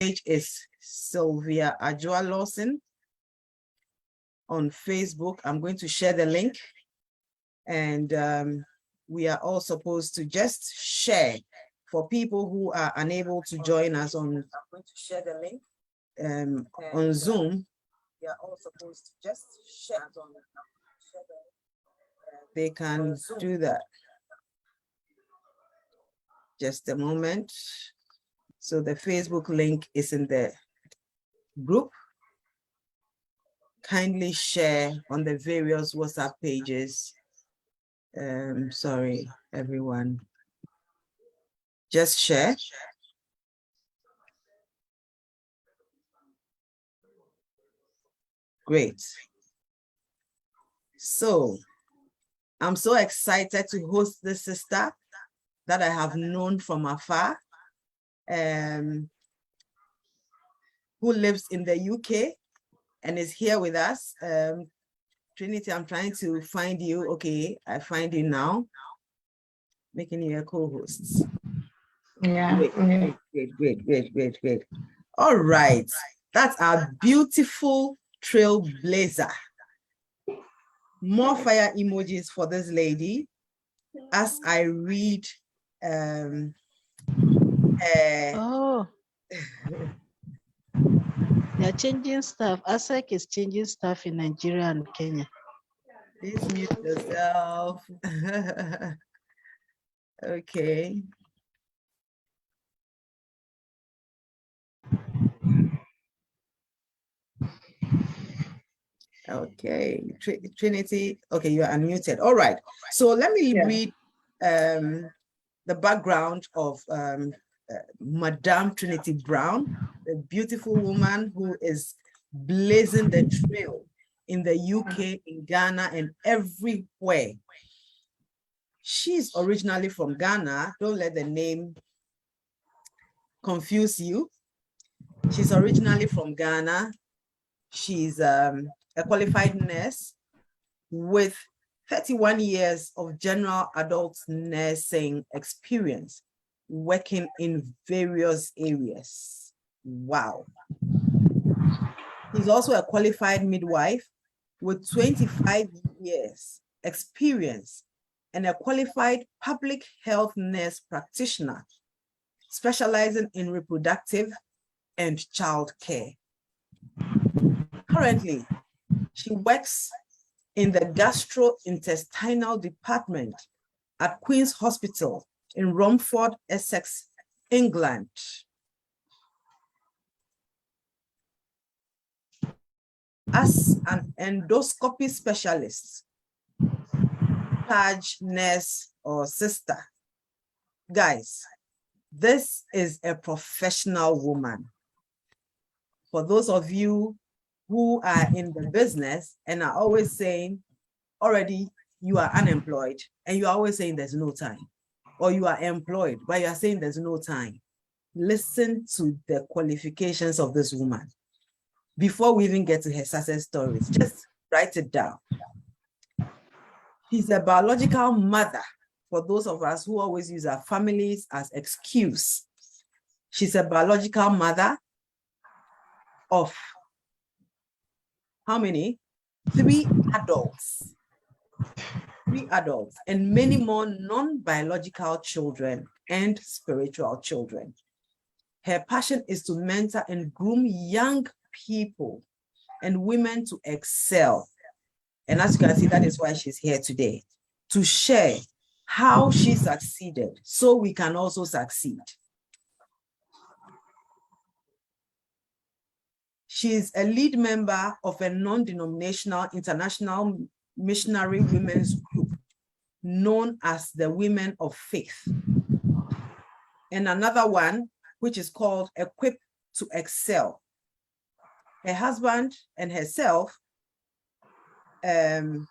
page is Sylvia Ajua Lawson on Facebook. I'm going to share the link, and we are all supposed to just share for people who are unable to join us on. I'm going to share the link on Zoom. We are all supposed to just share on. They can do that. Just a moment. So the Facebook link is in the group. Kindly share on the various WhatsApp pages. Sorry, everyone. Just share. Great. So I'm so excited to host this sister that I have known from afar, who lives in the UK and is here with us. Trinity, I'm trying to find you. Okay, I find you now. Making you a co-host. Yeah. Great. All right, that's our beautiful trailblazer. More fire emojis for this lady as I read. Oh, they're changing stuff. ASEC is changing stuff in Nigeria and Kenya. Please mute yourself. Okay. Okay, Trinity. Okay, you are unmuted. All right. So let me read the background of Madame Trinity Brown, the beautiful woman who is blazing the trail in the UK, in Ghana, and everywhere. She's originally from Ghana. Don't let the name confuse you. She's originally from Ghana. She's a qualified nurse with 31 years of general adult nursing experience, working in various areas. Wow. She's also a qualified midwife with 25 years experience and a qualified public health nurse practitioner specializing in reproductive and child care. Currently, she works in the gastrointestinal department at Queen's Hospital in Romford, Essex, England. As an endoscopy specialist, charge nurse or sister. Guys, this is a professional woman. For those of you who are in the business and are always saying, already you are unemployed, and you are always saying there's no time, or you are employed, but you are saying there's no time. Listen to the qualifications of this woman. Before we even get to her success stories, just write it down. She's a biological mother for those of us who always use our families as excuse. She's a biological mother of how many? 3 adults. 3 adults and many more non-biological children and spiritual children. Her passion is to mentor and groom young people and women to excel. And as you can see, that is why she's here today, to share how she succeeded so we can also succeed. She is a lead member of a non-denominational international missionary women's group known as the Women of Faith. And another one, which is called Equip to Excel. Her husband and herself, her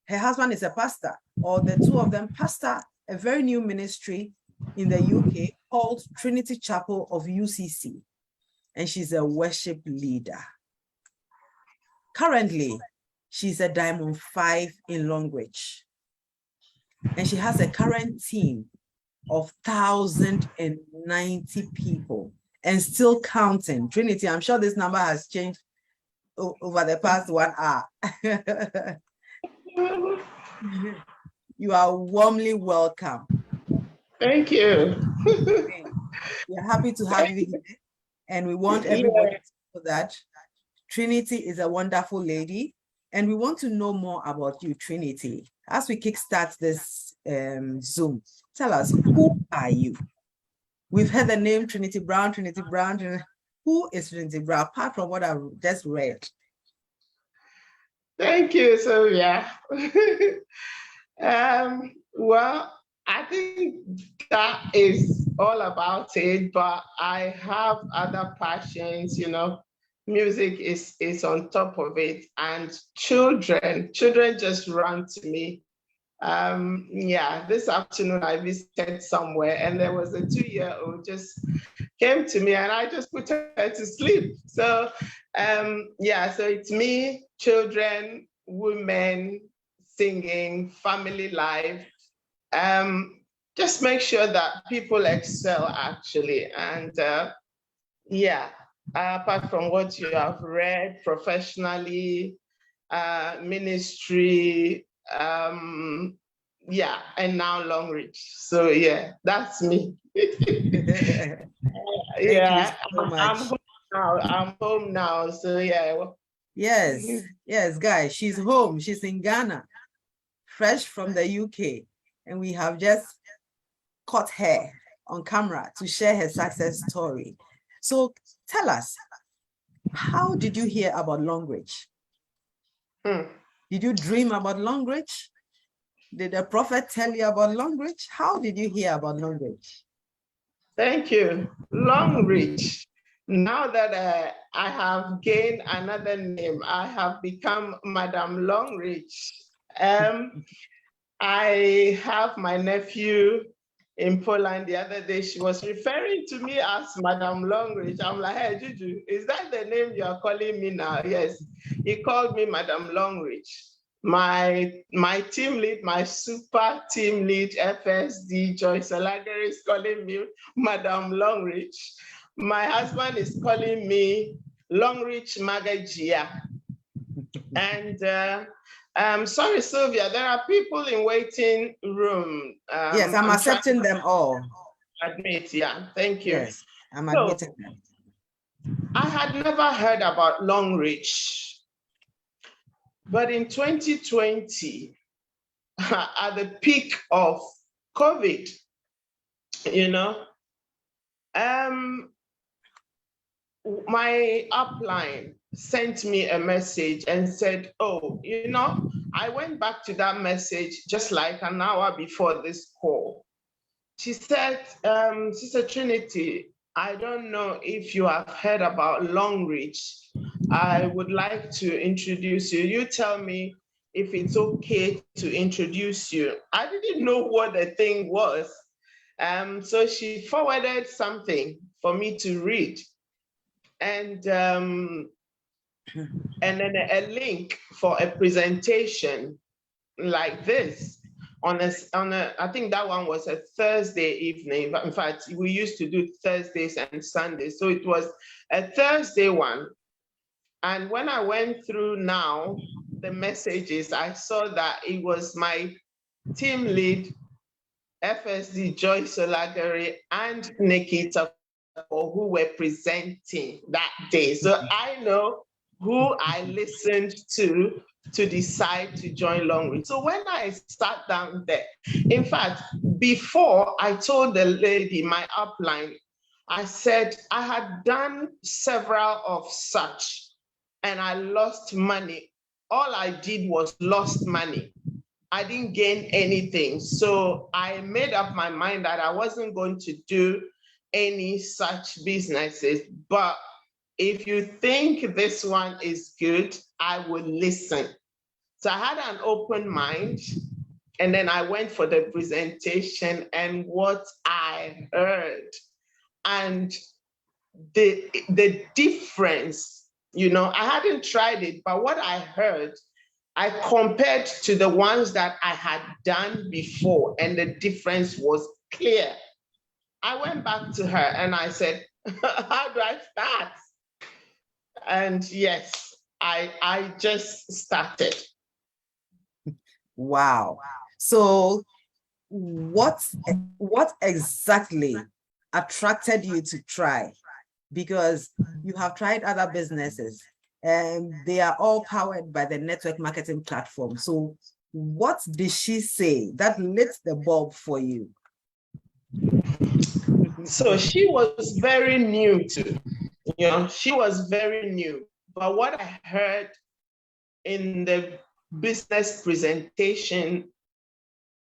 husband is a pastor, or the two of them pastor a very new ministry in the UK called Trinity Chapel of UCC. And she's a worship leader. Currently, she's a Diamond 5 in Longreach. And she has a current team of 1,090 people. and still counting. Trinity, I'm sure this number has changed over the past 1 hour. You are warmly welcome. Thank you. We are happy to have you here, and we want everybody to know that Trinity is a wonderful lady, and we want to know more about you, Trinity. As we kickstart this Zoom, tell us, who are you? We've heard the name Trinity Brown, Trinity Brown. Who is Trinity Brown, apart from what I've just read? Thank you, Sylvia. Well, I think that is all about it, but I have other passions, you know. Music is on top of it, and children just run to me. Yeah, this afternoon I visited somewhere and there was a 2-year-old just came to me and I just put her to sleep. So yeah, so it's me, children, women, singing, family life. Just make sure that people excel actually. And yeah, apart from what you have read professionally, ministry, yeah, and now long reach. So yeah, that's me. Yeah, so I'm home now. I'm home now. So yeah. Yes, guys, she's home. She's in Ghana, fresh from the UK, and we have just caught her on camera to share her success story. So tell us, how did you hear about Long Reach? Did you dream about Long Reach? Did the prophet tell you about Long Reach? How did you hear about Long Reach? Thank you. Long Reach. Now that I have gained another name, I have become Madam Long Reach. I have my nephew in Poland the other day. She was referring to me as Madam Long Reach. I'm like, hey, Juju, is that the name you are calling me now? Yes, he called me Madam Long Reach. My team lead, my super team lead, FSD, Joyce Olagere is calling me Madam Long Reach. My husband is calling me Long Reach Magajia. And sorry, Sylvia, there are people in waiting room. Yes, I'm accepting them all. Admit, yeah, thank you. Yes, I'm admitting them. I had never heard about Long Reach. But in 2020, at the peak of COVID, you know, my upline sent me a message and said, oh, you know, I went back to that message just like an hour before this call. She said, Sister Trinity, I don't know if you have heard about Long Reach. I would like to introduce you. You tell me if it's okay to introduce you. I didn't know what the thing was. So she forwarded something for me to read. And then a link for a presentation like this on a I think that one was a Thursday evening. But in fact, we used to do Thursdays and Sundays. So it was a Thursday one. And when I went through now the messages, I saw that it was my team lead, FSD Joyce Olagere and Nikita who were presenting that day. So I know who I listened to decide to join Long Reach. So when I sat down there, in fact, before I told the lady, my upline, I said I had done several of such and I lost money. All I did was lost money. I didn't gain anything. So I made up my mind that I wasn't going to do any such businesses. But if you think this one is good, I will listen. So I had an open mind. And then I went for the presentation and what I heard and the difference, you know, I hadn't tried it, but what I heard, I compared to the ones that I had done before, and the difference was clear. I went back to her and I said, How do I start? And yes, I just started. Wow. So what exactly attracted you to try? Because you have tried other businesses and they are all powered by the network marketing platform. So what did she say that lit the bulb for you? So she was very new to, she was very new. But what I heard in the business presentation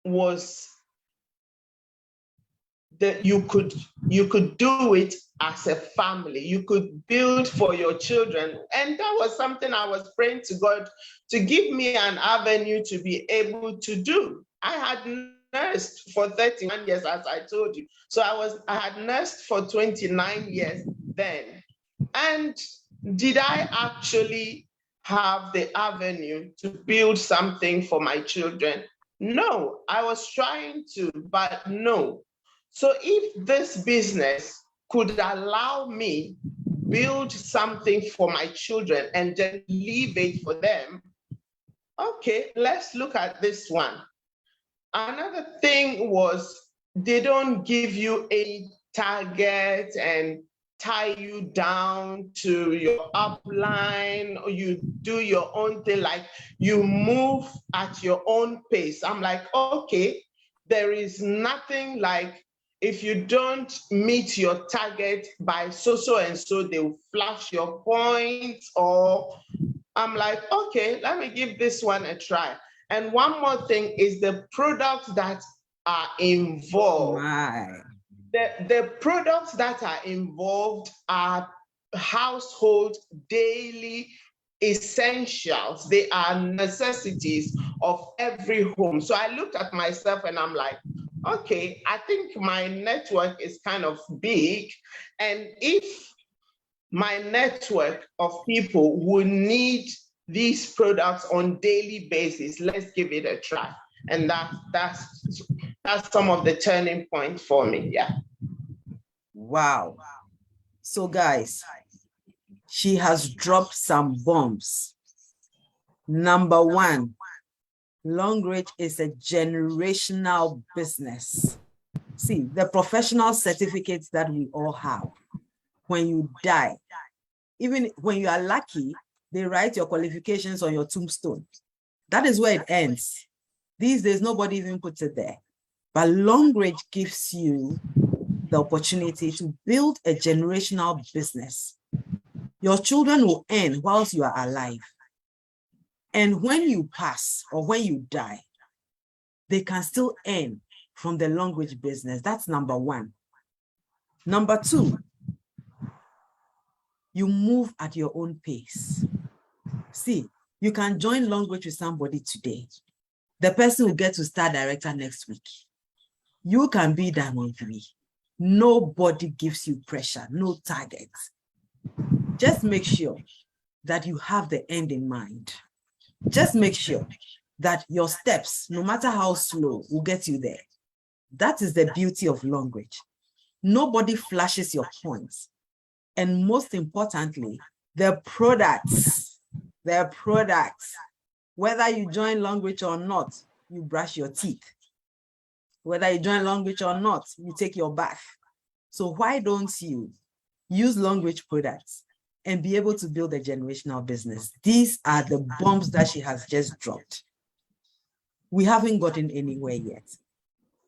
was that you could do it as a family. You could build for your children. And that was something I was praying to God to give me an avenue to be able to do. I had nursed for 31 years, as I told you. So I had nursed for 29 years then. And did I actually have the avenue to build something for my children? No, I was trying to, but no. So if this business could allow me build something for my children and then leave it for them, okay, let's look at this one. Another thing was they don't give you a target and tie you down to your upline, or you do your own thing, like you move at your own pace. I'm like, okay, there is nothing like if you don't meet your target by so and so, they will flash your points. Or I'm like, okay, let me give this one a try. And one more thing is the products that are involved. My. The products that are involved are household daily essentials. They are necessities of every home. So I looked at myself and I'm like, okay, I think my network is kind of big. And if my network of people will need these products on daily basis, let's give it a try. And that's some of the turning points for me. Yeah. Wow. So guys, she has dropped some bombs. Number one, Longreach is a generational business. See, the professional certificates that we all have, when you die, even when you are lucky, they write your qualifications on your tombstone. That is where it ends. These days, nobody even puts it there. But Longreach gives you the opportunity to build a generational business. Your children will earn whilst you are alive. And when you pass or when you die, they can still earn from the Longreach business. That's number one. Number two, you move at your own pace. See, you can join Longreach with somebody today. The person will get to start director next week. You can be Diamond 3. Nobody gives you pressure, no target. Just make sure that you have the end in mind. Just make sure that your steps, no matter how slow, will get you there. That is the beauty of Longreach. Nobody flashes your points. And most importantly, the products, whether you join Longreach or not, you brush your teeth. Whether you join Longreach or not, you take your bath. So why don't you use Longreach products and be able to build a generational business? These are the bombs that she has just dropped. We haven't gotten anywhere yet.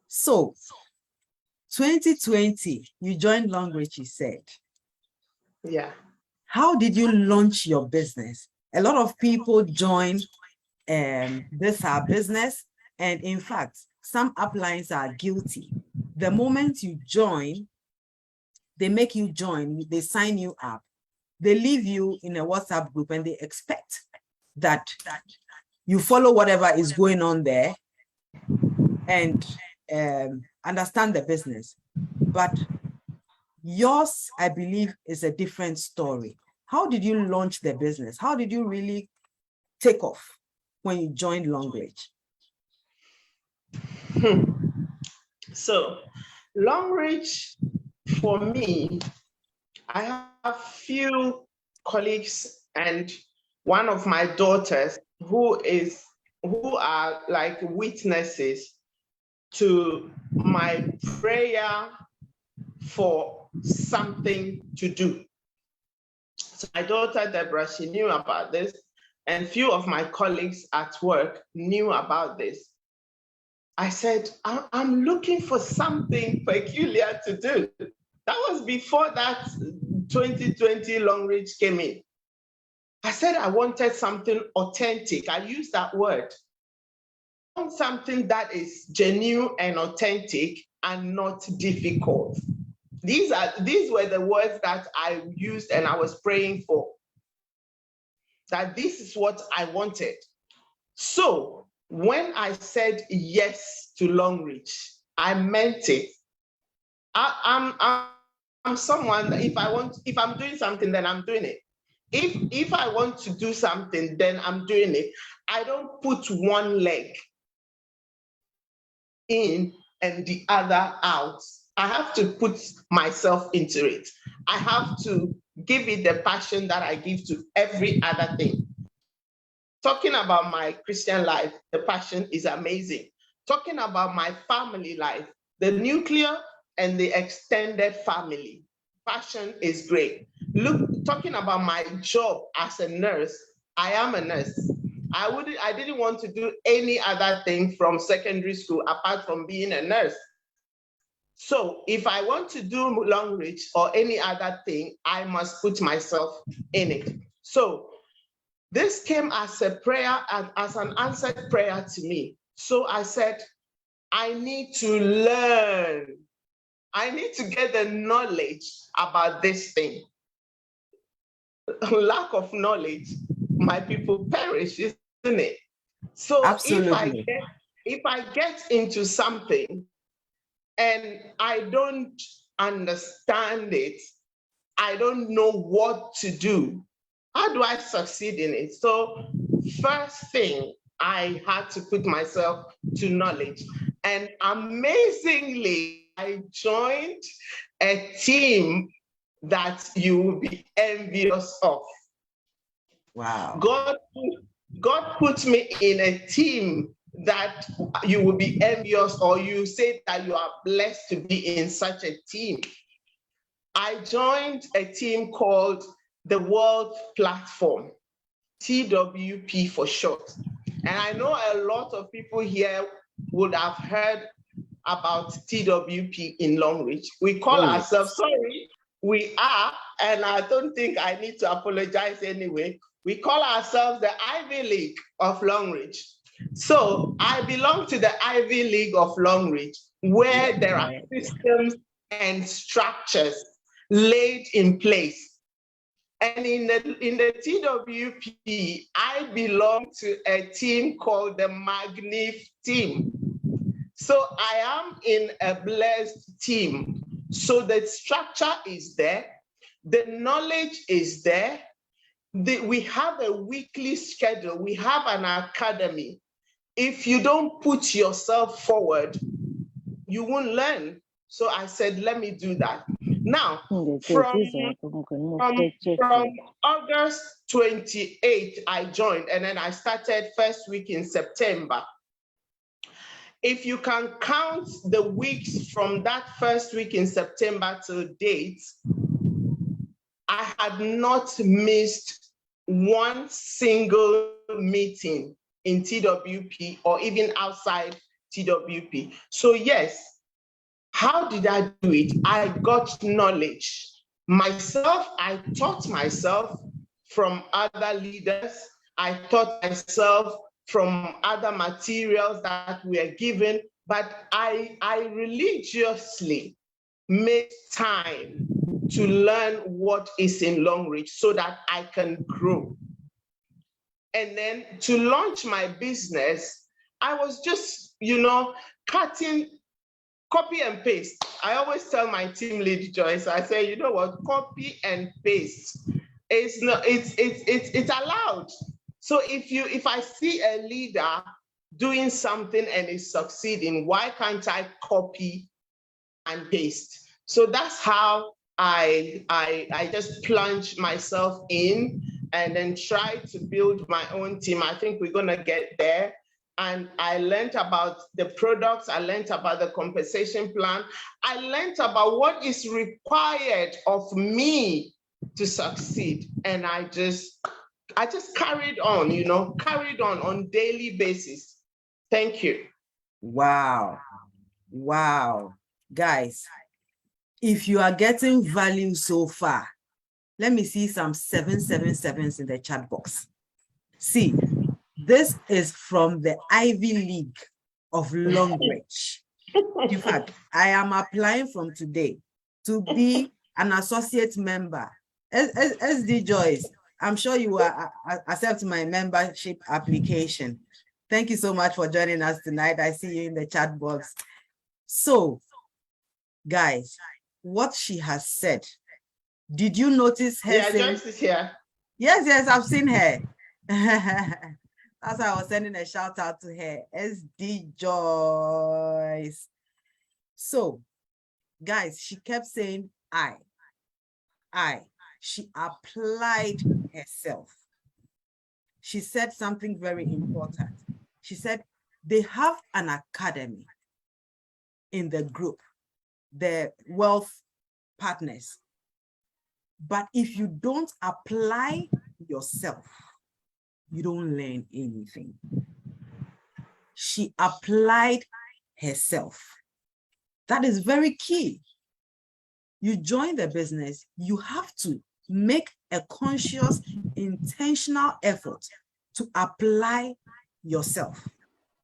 So 2020, you joined Longreach, you said. Yeah. How did you launch your business? A lot of people join this our business. And in fact, some uplines are guilty. The moment you join, they make you join, they sign you up, they leave you in a WhatsApp group and they expect that you follow whatever is going on there and understand the business. But yours, I believe, is a different story. How did you launch the business? How did you really take off when you joined Longreach? So Longreach, for me, I have few colleagues and one of my daughters who are like witnesses to my prayer for something to do. So my daughter Deborah, she knew about this, and few of my colleagues at work knew about this. I said, I'm looking for something peculiar to do. That was before that 2020 long reach came in. I said I wanted something authentic. I used that word. I want something that is genuine and authentic and not difficult. These were the words that I used and I was praying for. That this is what I wanted. So when I said yes to long reach, I meant it. I'm someone that if I'm doing something, then I'm doing it. If I want to do something, then I'm doing it. I don't put one leg in and the other out. I have to put myself into it. I have to give it the passion that I give to every other thing. Talking about my Christian life, the passion is amazing. Talking about my family life, the nuclear and the extended family, passion is great. Look, talking about my job as a nurse, I am a nurse. I didn't want to do any other thing from secondary school apart from being a nurse. So if I want to do long reach or any other thing, I must put myself in it. So this came as a prayer and as an answered prayer to me. So I said, I need to learn. I need to get the knowledge about this thing. Lack of knowledge, my people perish, isn't it? So Absolutely. if I get into something and I don't understand it, I don't know what to do. How do I succeed in it? So first thing, I had to put myself to knowledge. And amazingly, I joined a team that you will be envious of. Wow. God put me in a team that you will be envious, or you say that you are blessed to be in such a team. I joined a team called the World Platform, TWP for short. And I know a lot of people here would have heard about TWP in Long Reach. We call ourselves, sorry, we are, and I don't think I need to apologize anyway. We call ourselves the Ivy League of Long Reach. So I belong to the Ivy League of Long Reach, where there are systems and structures laid in place. And in the TWP, I belong to a team called the Magnif team. So I am in a blessed team. So the structure is there, the knowledge is there. We have a weekly schedule, we have an academy. If you don't put yourself forward, you won't learn. So I said, let me do that. Now, from August 28th, I joined, and then I started first week in September. If you can count the weeks from that first week in September to date, I had not missed one single meeting in TWP or even outside TWP. So yes, how did I do it? I got knowledge. Myself, I taught myself from other leaders. I taught myself from other materials that were given, but I religiously made time to learn what is in Long Reach so that I can grow. And then to launch my business, I was just, cutting, copy and paste. I always tell my team lead Joyce, I say, you know what, copy and paste. It's allowed. So if I see a leader doing something and is succeeding, why can't I copy and paste? So that's how I just plunged myself in and then tried to build my own team. I think we're gonna get there. And I learned about the products, I learned about the compensation plan, I learned about what is required of me to succeed. And I just carried on, carried on daily basis. Thank you. Wow. Wow. Guys, if you are getting value so far, let me see some 777s in the chat box. See, this is from the Ivy League of Longreach. In fact, I am applying from today to be an associate member. SD Joyce, I'm sure you will accept my membership application. Thank you so much for joining us tonight. I see you in the chat box. So, guys, what she has said, did you notice her? Yeah, Joyce is here. Yes, I've seen her. That's why I was sending a shout out to her, SD Joyce. So, guys, she kept saying, I. She applied herself. She said something very important. She said, they have an academy in the group, the wealth partners. But if you don't apply yourself, you don't learn anything. She applied herself. That is very key. You join the business, you have to make a conscious, intentional effort to apply yourself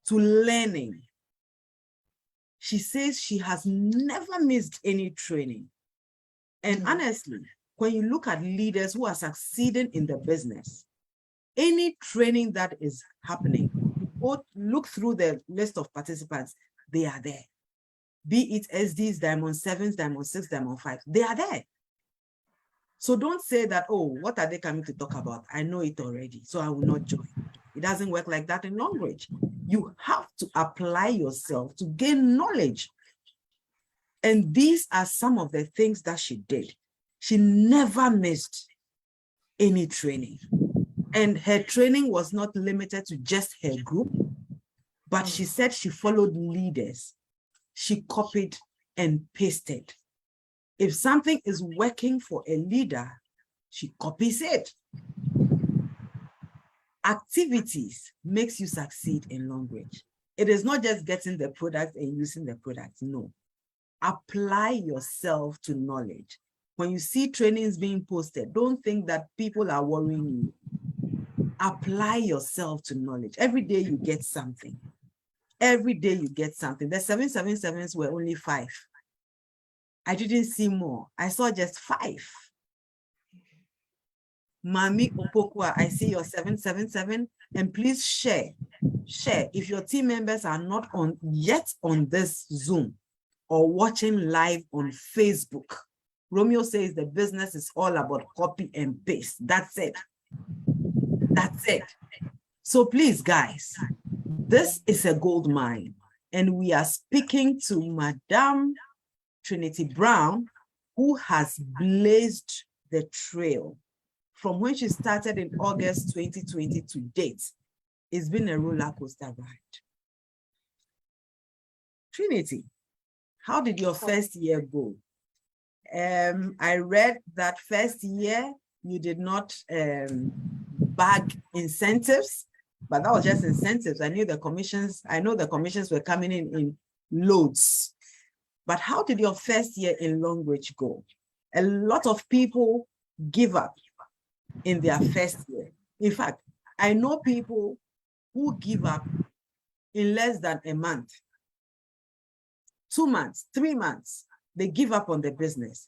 to learning. She says she has never missed any training. And honestly, when you look at leaders who are succeeding in the business, any training that is happening, go look through the list of participants, they are there. Be it SDs, Diamond 7s, Diamond 6, Diamond 5, they are there. So don't say that, oh, what are they coming to talk about? I know it already, so I will not join. It doesn't work like that in Longreach. You have to apply yourself to gain knowledge. And these are some of the things that she did. She never missed any training. And her training was not limited to just her group, but she said she followed leaders. She copied and pasted. If something is working for a leader, she copies it. Activities makes you succeed in Longreach. It is not just getting the product and using the product, no. Apply yourself to knowledge. When you see trainings being posted, don't think that people are worrying you. Apply yourself to knowledge. Every day you get something. Every day you get something. The 777s were only 5. I didn't see more. I saw just 5. Mami Opokwa, I see your 777. And please share. Share. If your team members are not yet on this Zoom or watching live on Facebook, Romeo says the business is all about copy and paste. That's it. That's it. So please, guys, this is a gold mine. And we are speaking to Madame Trinity Brown, who has blazed the trail from when she started in August 2020 to date. It's been a roller coaster ride. Trinity, how did your first year go? I read that first year you did not bag incentives, but that was just incentives. I know the commissions were coming in loads. But how did your first year in Longreach go? A lot of people give up in their first year. In fact, I know people who give up in less than a month, 2 months, 3 months, they give up on the business.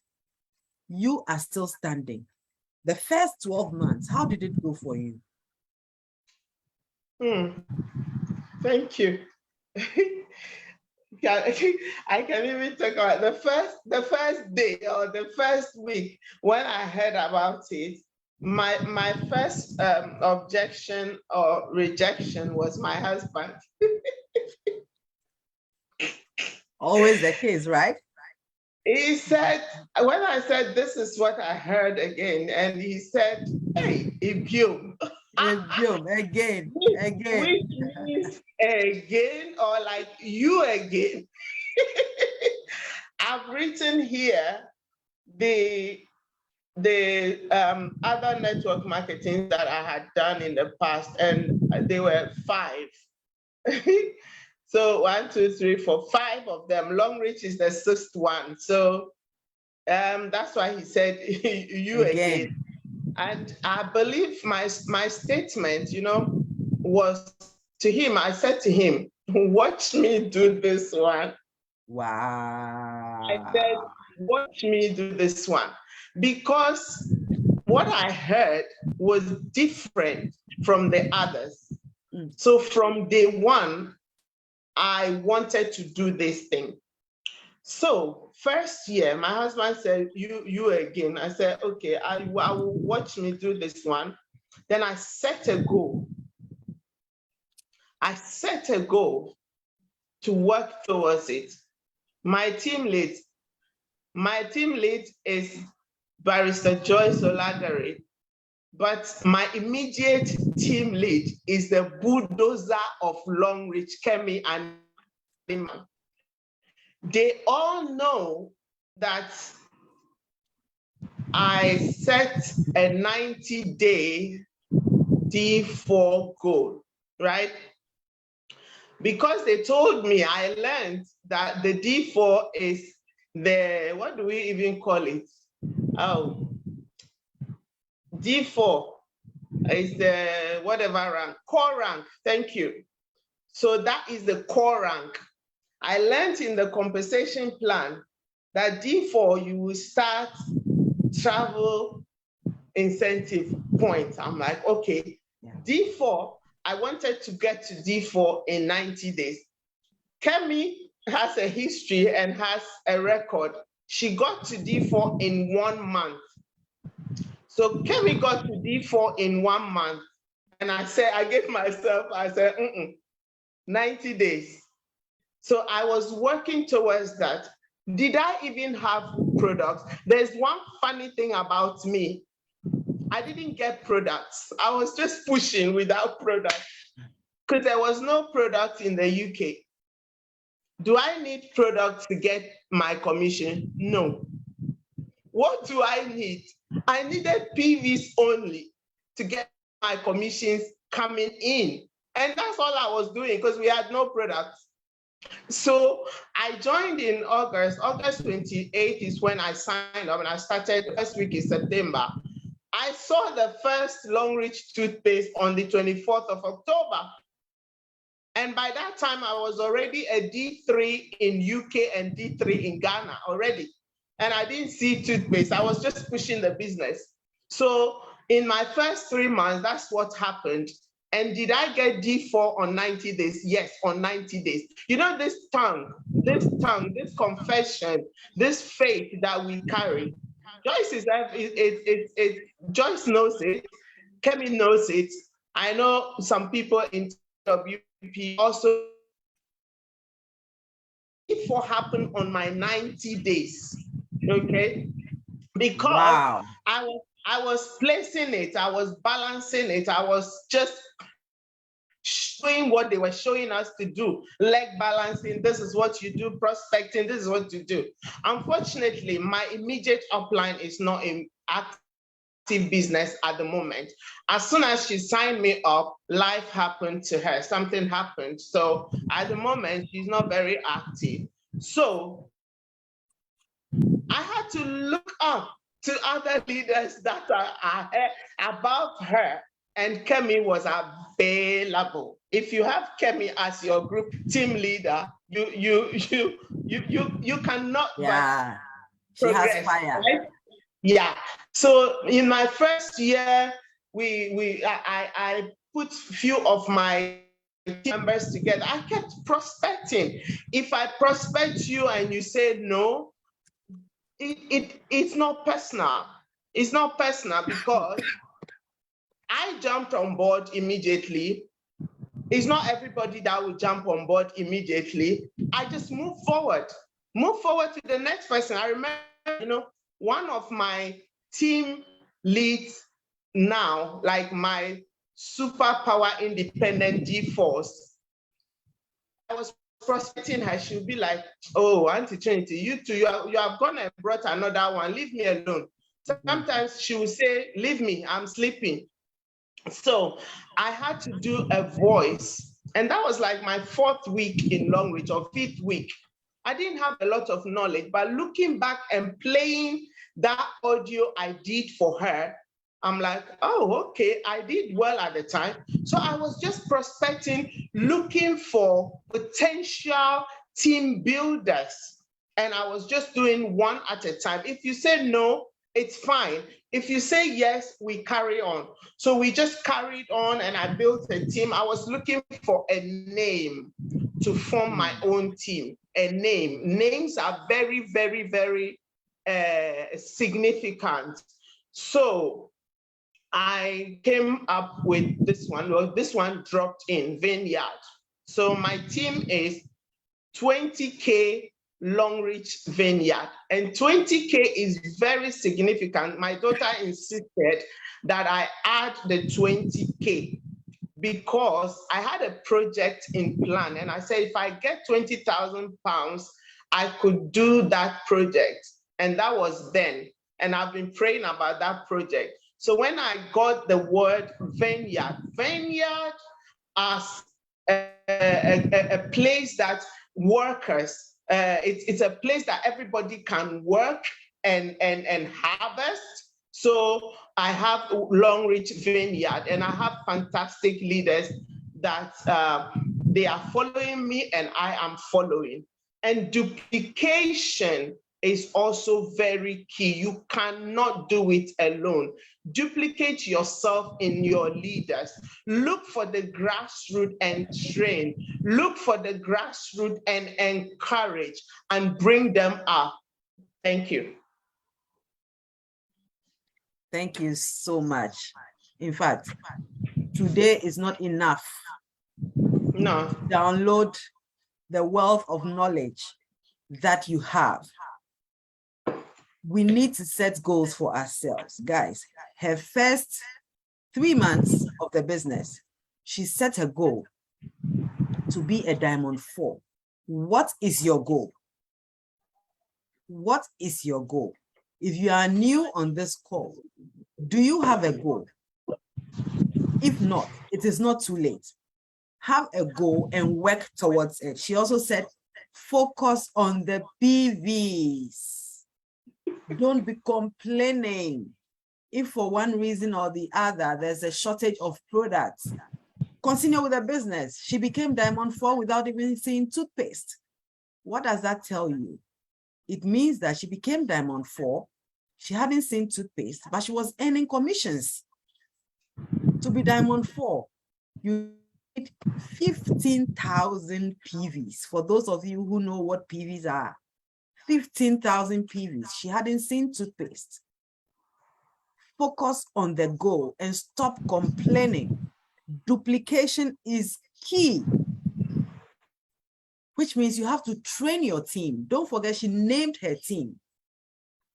You are still standing. The first 12 months, how did it go for you? Thank you. I can even talk about the first day or the first week when I heard about it. My first objection or rejection was my husband. Always the case, right? He said, when I said, this is what I heard again, and he said, hey, Ibium. Again. Which means again, or like you again. I've written here the other network marketing that I had done in the past, and they were 5. So 1, 2, 3, 4, 5 of them. Long Reach is the 6th one. So that's why he said you again. And I believe my statement, was to him. I said to him, watch me do this one. Wow. I said, watch me do this one. Because what I heard was different from the others. So from day one, I wanted to do this thing. So first year, my husband said, you again. I said, okay, I will watch me do this one. Then I set a goal. I set a goal to work towards it. My team lead is Barrister Joyce Oladare, but my immediate team lead is the bulldozer of Long Reach, Kemi and Iman. They all know that I set a 90-day D4 goal, right? Because they told me, I learned that the D4 is the, what do we even call it? Oh, D4 is the whatever rank, core rank, thank you. So that is the core rank. I learned in the compensation plan that D4, you will start travel incentive points. I'm like, okay, D4, I wanted to get to D4 in 90 days. Kemi has a history and has a record. She got to D4 in 1 month. So Kemi got to D4 in 1 month. And I said, I gave myself, I said, 90 days. So I was working towards that. Did I even have products? There's one funny thing about me. I didn't get products. I was just pushing without products because there was no product in the UK. Do I need products to get my commission? No. What do I need? I needed PVs only to get my commissions coming in. And that's all I was doing because we had no products. So I joined in August. August 28th is when I signed up and I started first week in September. I saw the first Long Reach toothpaste on the 24th of October. And by that time, I was already a D3 in UK and D3 in Ghana already. And I didn't see toothpaste. I was just pushing the business. So in my first 3 months, that's what happened. And did I get D4 on 90 days? Yes, on 90 days. You know, this tongue, this confession, this faith that we carry. Joyce Joyce knows it. Kemi knows it. I know some people in WP also. D4 happened on my 90 days, okay? Because wow. I was placing it, I was balancing it, I was just showing what they were showing us to do. Leg balancing, this is what you do. Prospecting, this is what you do. Unfortunately, my immediate upline is not in active business at the moment. As soon as she signed me up, life happened to her. Something happened. So at the moment, she's not very active. So I had to look up to other leaders that are above her, and Kemi was available. If you have Kemi as your group team leader, you cannot but she progress, has fire. right? Yeah. So in my first year, I put few of my team members together. I kept prospecting. If I prospect you and you say no, it's not personal. It's not personal because I jumped on board immediately. It's not everybody that will jump on board immediately. I just move forward. Move forward to the next person. I remember, one of my team leads now, like my superpower independent G-force, I was prospecting her. She'll be like, oh, Auntie Trinity, you two, you have gone and brought another one. Leave me alone. Sometimes she will say, leave me, I'm sleeping. So I had to do a voice. And that was like my 4th week in Long Reach, or 5th week. I didn't have a lot of knowledge, but looking back and playing that audio I did for her, I'm like, oh, okay, I did well at the time. So I was just prospecting, looking for potential team builders. And I was just doing one at a time. If you say no, it's fine. If you say yes, we carry on. So we just carried on, and I built a team. I was looking for a name to form my own team. A name. Names are very, very, very significant. So I came up with this one. Well, this one dropped in Vineyard. So my team is 20K Long Reach Vineyard, and 20K is very significant. My daughter insisted that I add the 20K because I had a project in plan, and I said, if I get 20,000 pounds, I could do that project. And that was then. And I've been praying about that project. So when I got the word vineyard as a place that workers, it's a place that everybody can work and harvest. So I have Long Reach Vineyard, and I have fantastic leaders that they are following me and I am following. And duplication is also very key. You cannot do it alone. Duplicate yourself in your leaders. Look for the grassroots and train. Look for the grassroots and encourage and bring them up. Thank you. Thank you so much. In fact, today is not enough. No. Download the wealth of knowledge that you have. We need to set goals for ourselves. Guys, her first 3 months of the business, she set a goal to be a Diamond 4. What is your goal? What is your goal? If you are new on this call, do you have a goal? If not, it is not too late. Have a goal and work towards it. She also said, focus on the PVs. Don't be complaining if for one reason or the other there's a shortage of products. Continue with the business. She became Diamond 4 without even seeing toothpaste. What does that tell you? It means that she became Diamond 4. She hadn't seen toothpaste, but she was earning commissions. To be Diamond 4, you need 15,000 PVs. For those of you who know what PVs are, 15,000 PVs. She hadn't seen toothpaste. Focus on the goal and stop complaining. Duplication is key, which means you have to train your team. Don't forget, she named her team.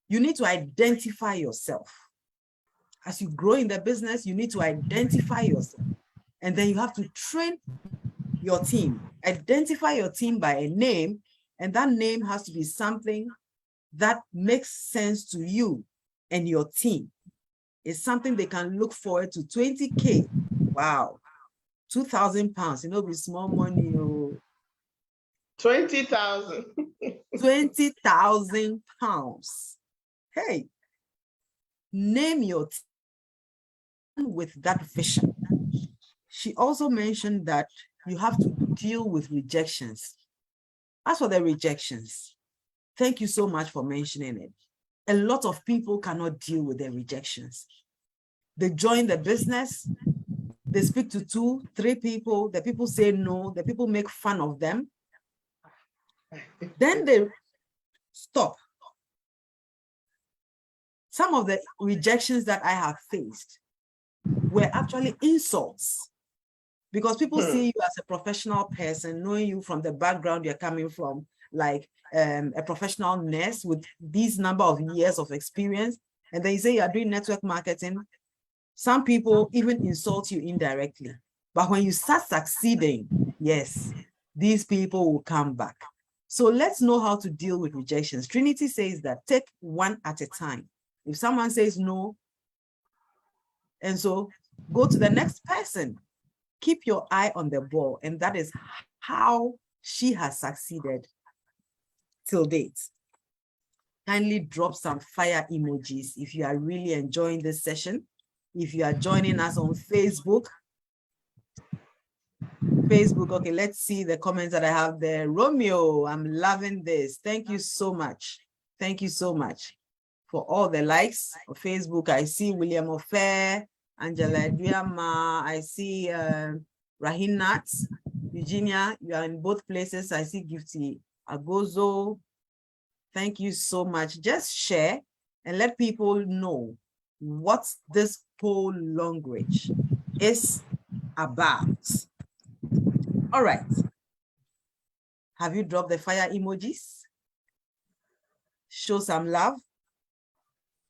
You need to identify yourself. As you grow in the business, you need to identify yourself. And then you have to train your team. Identify your team by a name, and that name has to be something that makes sense to you and your team. It's something they can look forward to. 20K. Wow. 2,000 pounds. You know, be small money. 20,000. 20,000 pounds. Hey, name your team with that vision. She also mentioned that you have to deal with rejections. As for the rejections, thank you so much for mentioning it. A lot of people cannot deal with their rejections. They join the business, they speak to 2, 3 people, the people say no, the people make fun of them. Then they stop. Some of the rejections that I have faced were actually insults, because people see you as a professional person, knowing you from the background you're coming from, like a professional nurse with these number of years of experience, and then you say you are doing network marketing, some people even insult you indirectly. But when you start succeeding, yes, these people will come back. So let's know how to deal with rejections. Trinity says that take one at a time. If someone says no, and so go to the next person. Keep your eye on the ball. And that is how she has succeeded till date. Kindly drop some fire emojis if you are really enjoying this session. If you are joining us on Facebook, okay, let's see the comments that I have there. Romeo, I'm loving this. Thank you so much. Thank you so much for all the likes on Facebook. I see William Ofer, Angela Diama, I see Rahinat, Eugenia, you are in both places. I see Gifty Agozo. Thank you so much. Just share and let people know what this whole language is about. All right. Have you dropped the fire emojis? Show some love.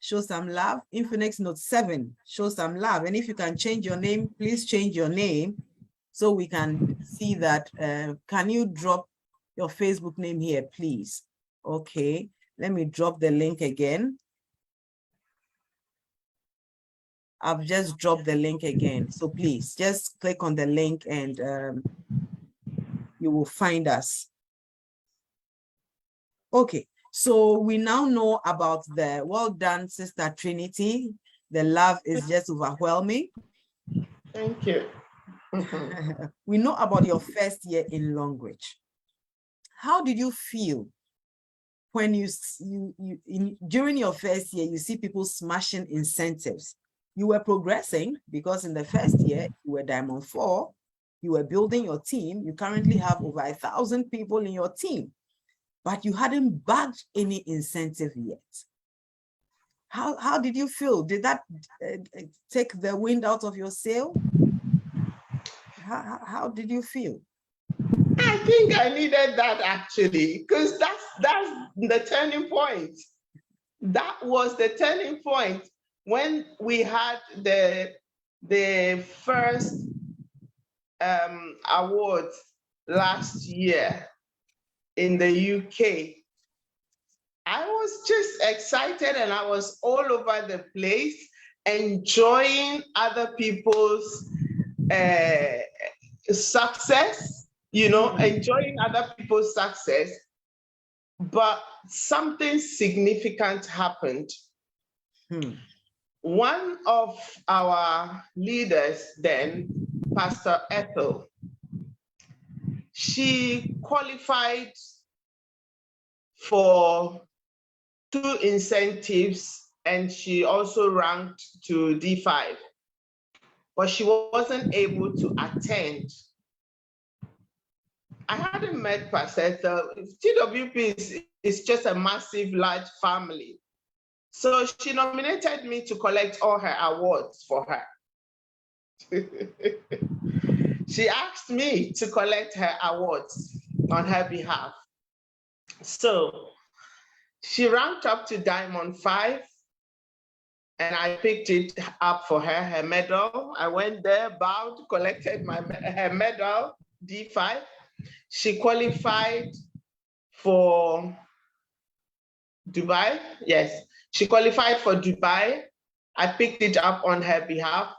Show some love. Infinix Note 7, show some love. And if you can change your name, please change your name so we can see that. Can you drop your Facebook name here, please? Okay, let me drop the link again. I've just dropped the link again. So please just click on the link and you will find us. Okay, so we now know about the, well done, Sister Trinity. The love is just overwhelming. Thank you. We know about your first year in language. How did you feel when during your first year, you see people smashing incentives? You were progressing because in the first year, you were Diamond 4, you were building your team. You currently have over 1,000 people in your team, but you hadn't bagged any incentive yet. How did you feel? Did that take the wind out of your sail? How did you feel? I think I needed that actually, because that's the turning point. That was the turning point when we had the first award last year in the UK. I was just excited and I was all over the place, enjoying other people's success, you know, enjoying other people's success. But something significant happened. One of our leaders then, Pastor Ethel, she qualified for 2 incentives and she also ranked to D5, but she wasn't able to attend. I hadn't met Pastor Ethel. TWP is just a massive, large family. So she nominated me to collect all her awards for her. She asked me to collect her awards on her behalf. So she ranked up to Diamond 5 and I picked it up for her, her medal. I went there, bowed, collected her medal, D5. She qualified for Dubai. Yes, she qualified for Dubai. I picked it up on her behalf.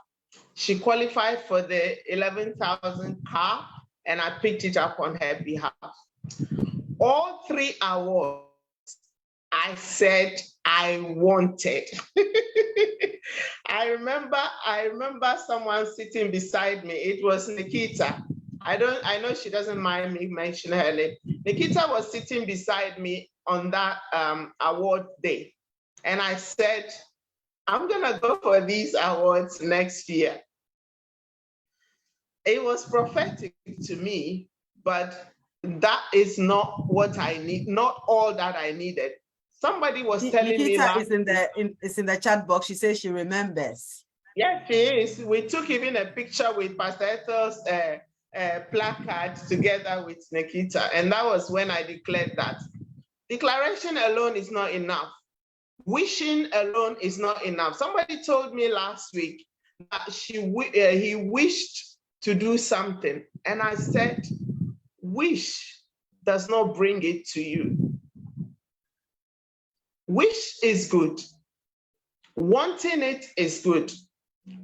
She qualified for the 11,000 car and I picked it up on her behalf. All 3 awards I said I wanted. I remember someone sitting beside me. It was Nikita. I know she doesn't mind me mentioning her name. Nikita was sitting beside me on that award day. And I said, I'm gonna go for these awards next year. It was prophetic to me, but that is not what I need, not all that I needed. Somebody was telling me Nikita is in the chat box. She says she remembers. Yes, she is. We took even a picture with Pastor Ethel's placard together with Nikita. And that was when I declared that. Declaration alone is not enough. Wishing alone is not enough. Somebody told me last week that he wished to do something. And I said, wish does not bring it to you. Wish is good. Wanting it is good.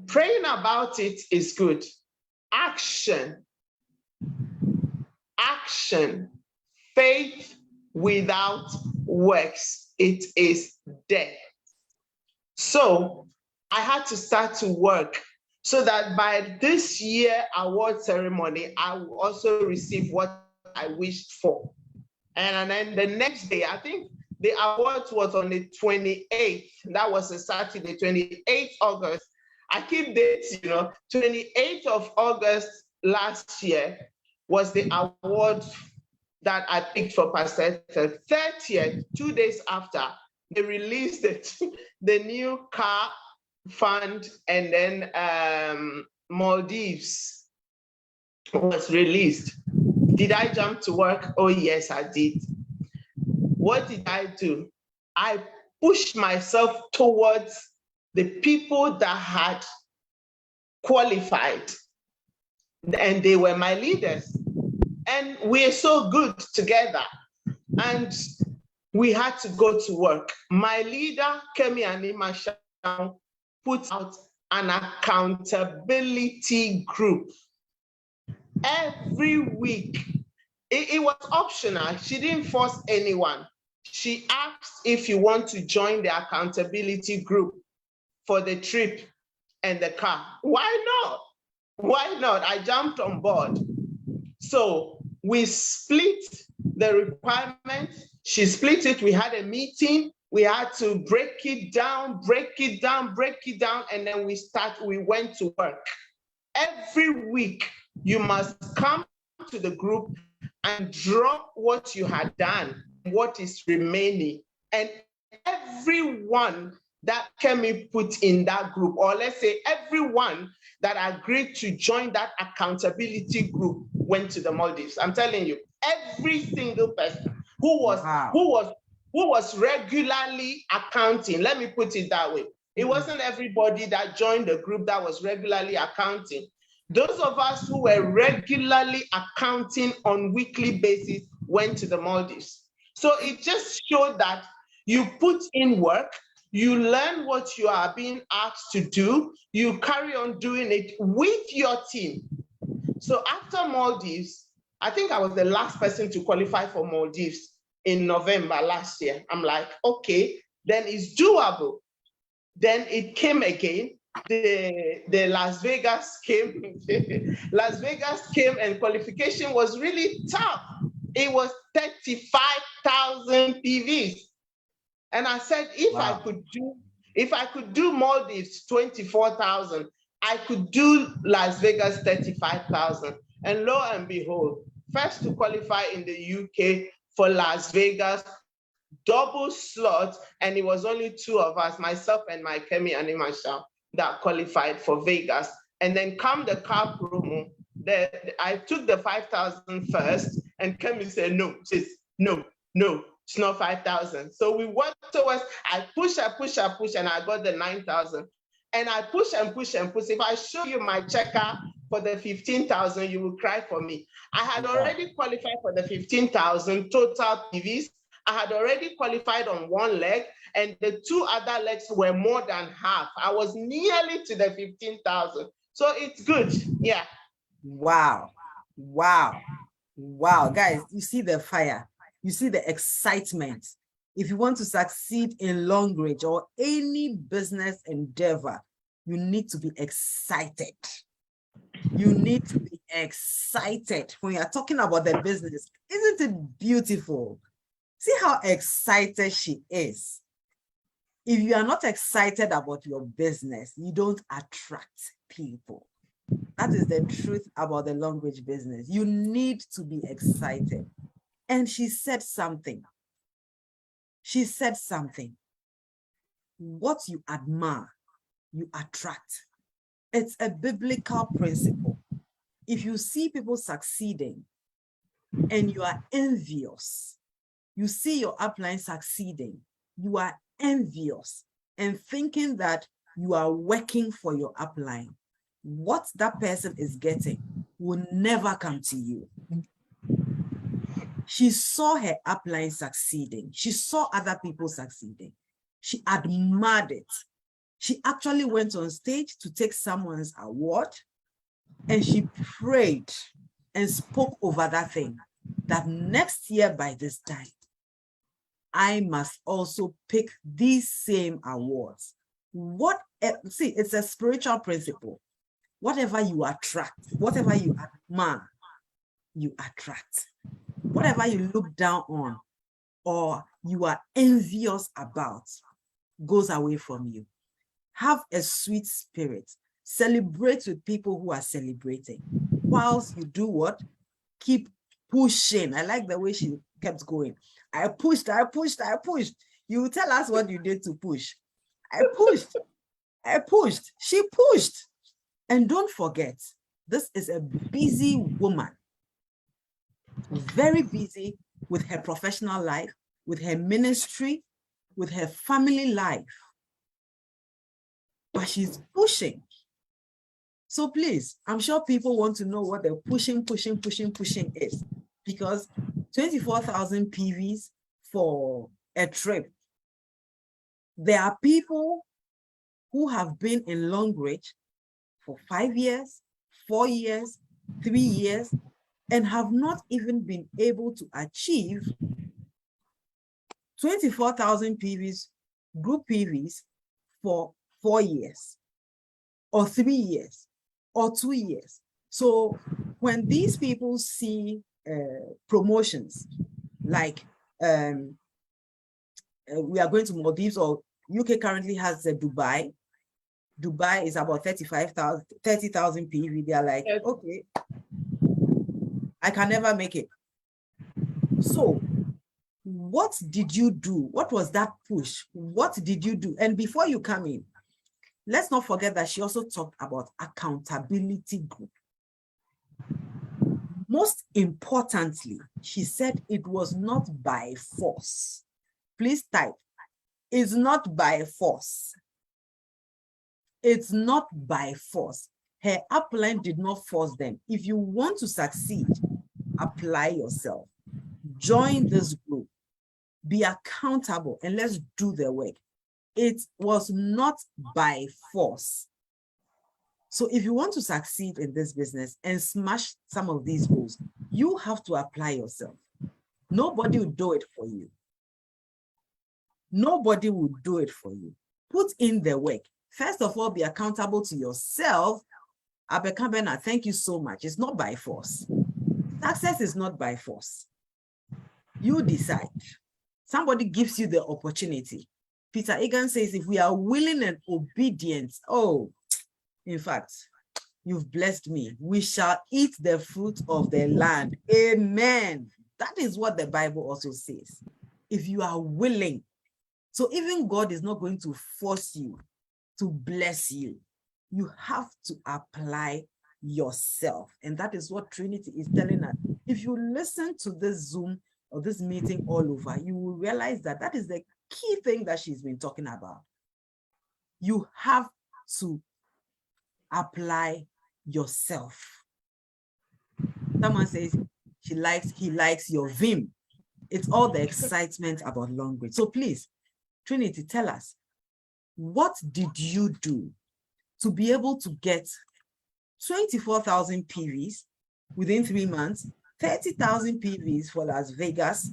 Praying about it is good. Action. Action. Faith without works, it is dead. So I had to start to work so that by this year award ceremony, I will also receive what I wished for. And then the next day, I think the award was on the 28th. That was a Saturday, 28th August. I keep dates, 28th of August last year was the award that I picked for Pastor. 30th, 2 days after, they released it, the new car fund, and then Maldives was released. Did I jump to work? Oh, yes, I did. What did I do? I pushed myself towards the people that had qualified, and they were my leaders. And we're so good together. And we had to go to work. My leader, Kemi Animasha, put out an accountability group every week. It was optional. She didn't force anyone. She asked if you want to join the accountability group for the trip and the car. Why not? Why not? I jumped on board. So we split the requirement. She split it. We had a meeting. We had to break it down, and then we went to work. Every week, you must come to the group and drop what you had done, what is remaining. And everyone that Kemi put in that group, or let's say everyone that agreed to join that accountability group went to the Maldives. I'm telling you, every single person who was regularly accounting, let me put it that way. It wasn't everybody that joined the group that was regularly accounting. Those of us who were regularly accounting on weekly basis went to the Maldives. So it just showed that you put in work, you learn what you are being asked to do, you carry on doing it with your team. So after Maldives, I think I was the last person to qualify for Maldives in November last year. I'm like, okay, then it's doable. Then it came again. The Las Vegas came. Las Vegas came, and qualification was really tough. It was 35,000 PVs. And I said, if I could do Maldives 24,000, I could do Las Vegas 35,000. And lo and behold, first to qualify in the UK for Las Vegas, double slot, and it was only two of us, myself and my Kemi Animasha, that qualified for Vegas. And then come the car promo, I took the 5,000 first, and Kemi said, no, it's not 5,000. So we worked towards, I push, and I got the 9,000. And I push and push and push. If I show you my checker for the 15,000, you will cry for me. I had already qualified for the 15,000 total PVs. I had already qualified on one leg, and the two other legs were more than half. I was nearly to the 15,000. So it's good. Yeah. Wow. Guys, you see the fire. You see the excitement. If you want to succeed in long range or any business endeavor, you need to be excited. You need to be excited when you're talking about the business. Isn't it beautiful? See how excited she is. If you are not excited about your business, you don't attract people. That is the truth about the long range business. You need to be excited. And she said something. She said something. What you admire, you attract. It's a biblical principle. if you see people succeeding and you are envious, you see your upline succeeding, you are envious and thinking that you are working for your upline, what that person is getting will never come to you. She saw her upline succeeding. She saw other people succeeding. She admired it. She actually went on stage to take someone's award, and she prayed and spoke over that thing, that next year by this time, I must also pick these same awards. See, it's a spiritual principle. Whatever you attract, whatever you admire, you attract. Whatever you look down on or you are envious about goes away from you. Have a sweet spirit. Celebrate with people who are celebrating. Whilst you do what? Keep pushing. I like the way she kept going. I pushed. You tell us what you did to push. I pushed. She pushed. And don't forget, this is a busy woman, very busy with her professional life, with her ministry, with her family life. But she's pushing. So please, I'm sure people want to know what the pushing is, because 24,000 PVs for a trip. There are people who have been in Long Reach for 5 years, 4 years, 3 years, and have not even been able to achieve 24,000 PVs, group PVs for 4 years, or 3 years, or 2 years. So when these people see promotions like we are going to Maldives, or UK currently has Dubai. Dubai is about 30,000 PV. They are like, okay, I can never make it. So what did you do? What was that push? What did you do? And before you come in, let's not forget that she also talked about accountability group. Most importantly, she said it was not by force. Please type, it's not by force. It's not by force. Her upline did not force them. If you want to succeed, apply yourself. Join this group. Be accountable and let's do the work. It was not by force. So if you want to succeed in this business and smash some of these goals, you have to apply yourself. Nobody will do it for you. Nobody will do it for you. Put in the work. First of all, be accountable to yourself. Abekambena, thank you so much. It's not by force. Success is not by force. You decide. Somebody gives you the opportunity. Peter Egan says, if we are willing and obedient, oh, in fact, you've blessed me. We shall eat the fruit of the land. Amen. That is what the Bible also says. If you are willing. So even God is not going to force you to bless you. You have to apply yourself. And that is what Trinity is telling us. If you listen to this Zoom or this meeting all over, you will realize that that is the key thing that she's been talking about. You have to apply yourself. Someone says he likes your vim. It's all the excitement about language. So please, Trinity, tell us, what did you do to be able to get 24,000 PVs within 3 months, 30,000 PVs for Las Vegas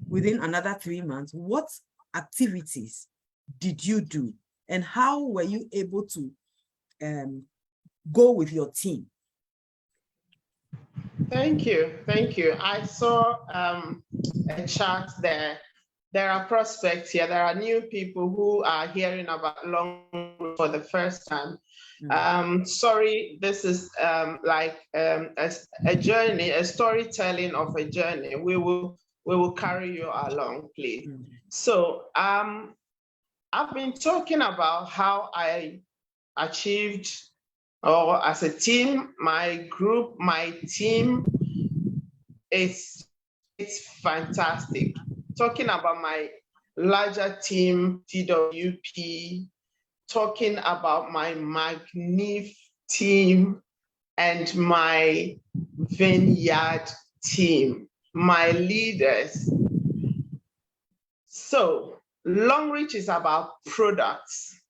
within another 3 months? What activities did you do? And how were you able to go with your team? Thank you. I saw a chart there. There are prospects here. There are new people who are hearing about Long for the first time. Sorry, this is like a journey, a storytelling of a journey. We will carry you along, please. So I've been talking about how I achieved or as a team, my group, my team, it's fantastic. Talking about my larger team, TWP, talking about my Magnif team and my Vineyard team, my leaders. So Longreach is about products.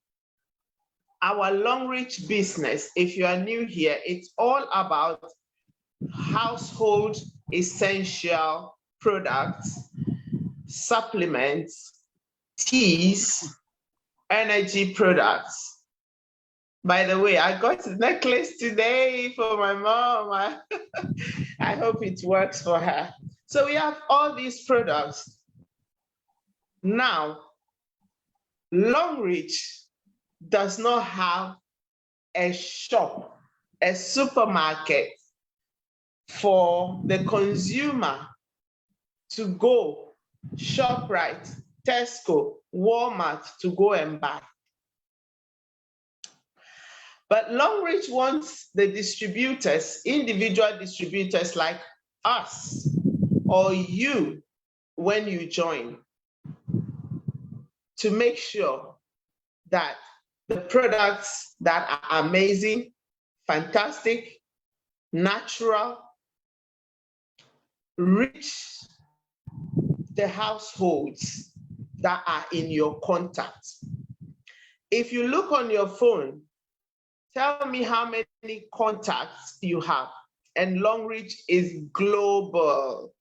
Our Longreach business, if you are new here, it's all about household essential products, supplements, teas, energy products. By the way, I got a necklace today for my mom. I hope it works for her. So we have all these products. Now, Longreach does not have a shop, a supermarket for the consumer to go, ShopRite, Tesco, Walmart to go and buy. But Longreach wants the distributors, individual distributors like us or you when you join, to make sure that the products that are amazing, fantastic, natural, reach the households that are in your contact. If you look on your phone, tell me how many contacts you have. And Longreach is global.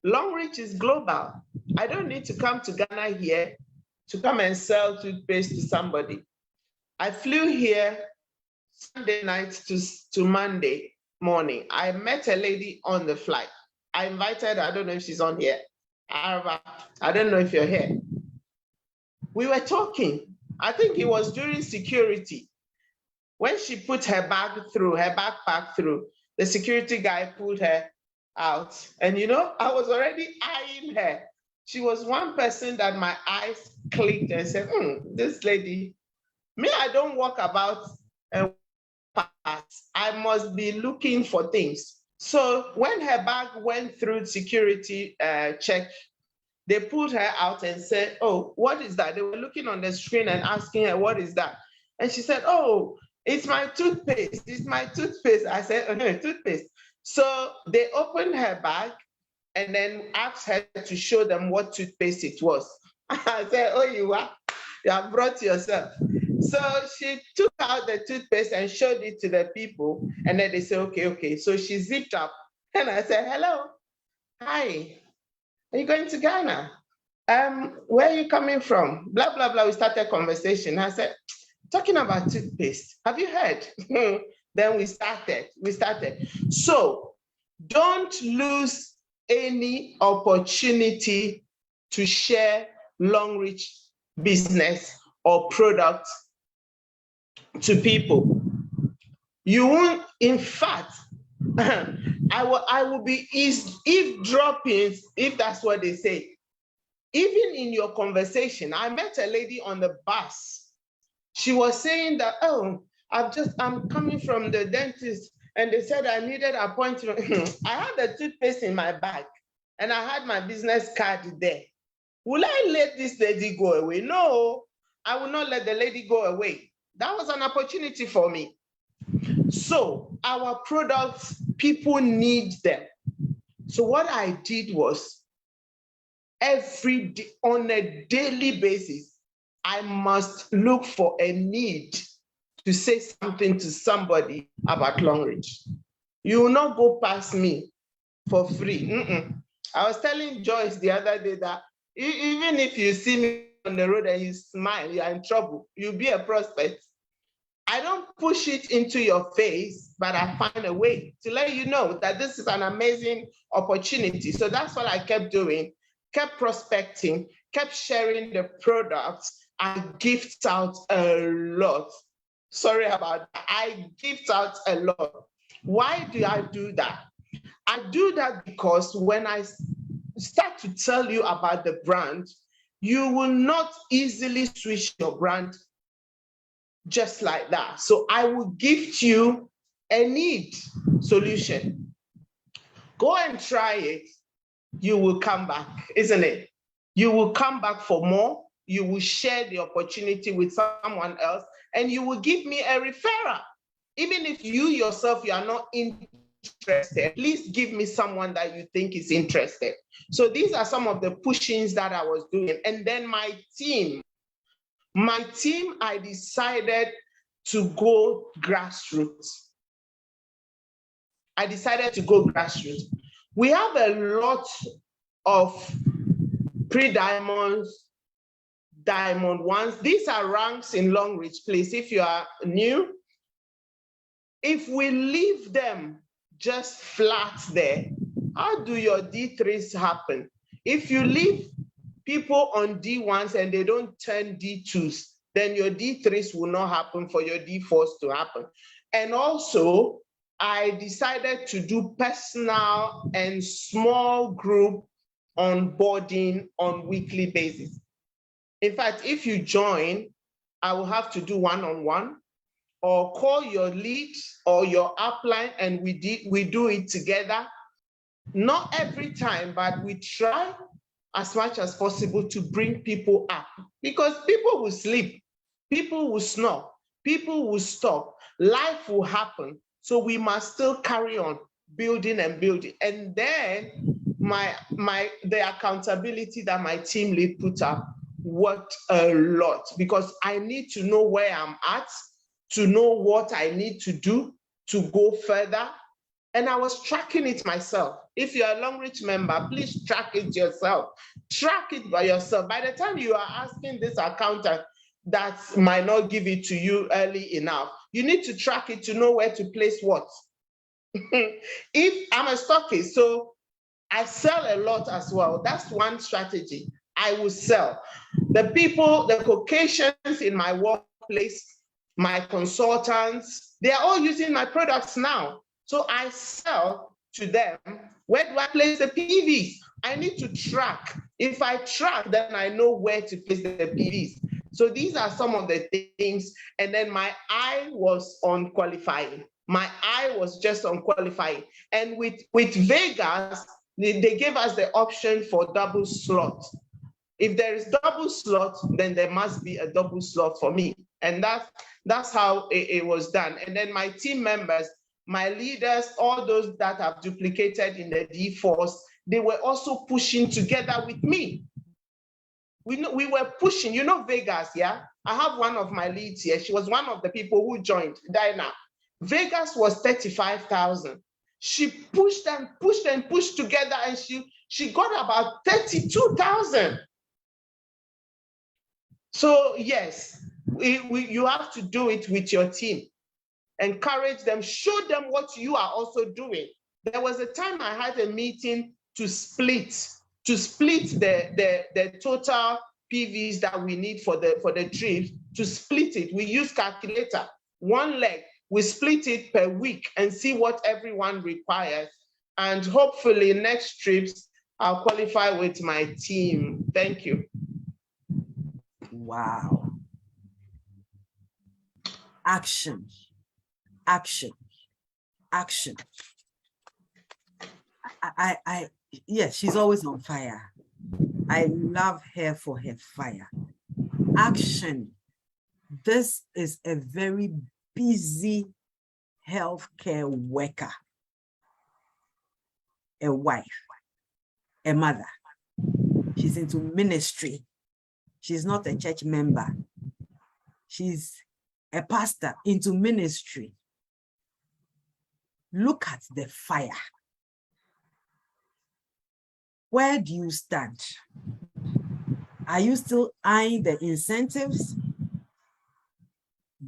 Longreach is global. I don't need to come to Ghana here to come and sell toothpaste to somebody. I flew here Sunday night to Monday morning. I met a lady on the flight. I invited her. I don't know if she's on here. I don't know if you're here. We were talking. I think it was during security. When she put her backpack through, the security guy pulled her out. And you know, I was already eyeing her. She was one person that my eyes clicked and said, this lady, me, I don't walk about and pass. I must be looking for things. So when her bag went through security check, they pulled her out and said, oh, what is that? They were looking on the screen and asking her, what is that? And she said, oh, it's my toothpaste. It's my toothpaste. I said, toothpaste. So they opened her bag and then asked her to show them what toothpaste it was. I said, oh, you have brought yourself. So she took out the toothpaste and showed it to the people. And then they said, okay. So she zipped up. And I said, hello, hi, are you going to Ghana? Where are you coming from? Blah, blah, blah. We started a conversation. I said, talking about toothpaste, have you heard? Then we started. So don't lose any opportunity to share Longreach business or product to people. You won't, in fact, I will be eavesdropping, if that's what they say. Even in your conversation, I met a lady on the bus. She was saying that, oh, I'm coming from the dentist and they said I needed an appointment. I had the toothpaste in my bag and I had my business card there. Will I let this lady go away? No, I will not let the lady go away. That was an opportunity for me. So our products, people need them. So what I did was every day, on a daily basis, I must look for a need to say something to somebody about Longreach. You will not go past me for free. I was telling Joyce the other day that even if you see me on the road and you smile, you are in trouble. You'll be a prospect. I don't push it into your face, but I find a way to let you know that this is an amazing opportunity. So that's what I kept doing, kept prospecting, kept sharing the products. I gift out a lot. Sorry about that. I gift out a lot. Why do I do that? I do that because when I start to tell you about the brand, you will not easily switch your brand just like that. So I will gift you a need solution. Go and try it. You will come back, isn't it? You will come back for more. You will share the opportunity with someone else, and you will give me a referral. Even if you yourself, you are not interested, please give me someone that you think is interested. So these are some of the pushings that I was doing. And then my team, I decided to go grassroots. We have a lot of pre-diamonds, diamond ones. These are ranks in Longreach, please. If you are new, if we leave them just flat there, how do your D3s happen? If you leave people on D1s and they don't turn D2s, then your D3s will not happen for your D4s to happen. And also, I decided to do personal and small group onboarding on weekly basis. In fact, if you join, I will have to do one-on-one, or call your lead or your upline, and we do it together. Not every time, but we try as much as possible to bring people up, because people will sleep, people will snore, people will stop, life will happen. So we must still carry on building and building. And then the accountability that my team lead put up worked a lot, because I need to know where I'm at, to know what I need to do to go further. And I was tracking it myself. If you're a Longreach member, please track it yourself. Track it by yourself. By the time you are asking this accountant that might not give it to you early enough, you need to track it to know where to place what. If I'm a stockist, so I sell a lot as well. That's one strategy. I will sell. The people, the Caucasians in my workplace, my consultants, they are all using my products now. So I sell to them. Where do I place the PVs? I need to track. If I track, then I know where to place the PVs. So these are some of the things. And then my eye was on qualifying. My eye was just on qualifying. And with Vegas, they gave us the option for double slot. If there is double slot, then there must be a double slot for me. And that's how it was done. And then my team members, my leaders, all those that have duplicated in the D4s, they were also pushing together with me. We were pushing, you know, Vegas, yeah? I have one of my leads here. She was one of the people who joined, Dinah. Vegas was 35,000. She pushed and pushed and pushed together, and she got about 32,000. So yes, you have to do it with your team. Encourage them, show them what you are also doing. There was a time I had a meeting to split the total PVs that we need for the trips, to split it. We use calculator, one leg, we split it per week and see what everyone requires. And hopefully next trips, I'll qualify with my team. Thank you. Wow. Action. Action. Action. Yes, she's always on fire. I love her for her fire. Action. This is a very busy healthcare worker, a wife, a mother. She's into ministry. She's not a church member. She's a pastor into ministry. Look at the fire. Where do you stand? Are you still eyeing the incentives?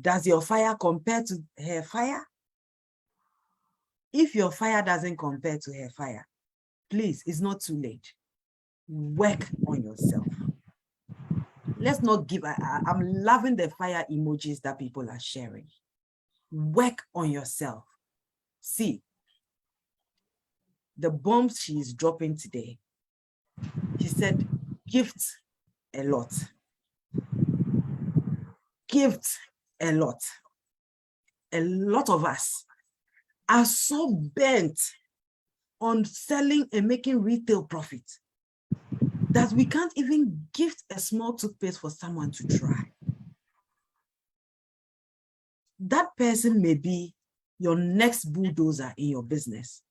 Does your fire compare to her fire? If your fire doesn't compare to her fire, please, it's not too late. Work on yourself. Let's not give, I'm loving the fire emojis that people are sharing. Work on yourself. See, the bombs she is dropping today, she said, gift a lot. Gift a lot. A lot of us are so bent on selling and making retail profit that we can't even gift a small toothpaste for someone to try. That person may be your next bulldozer in your business.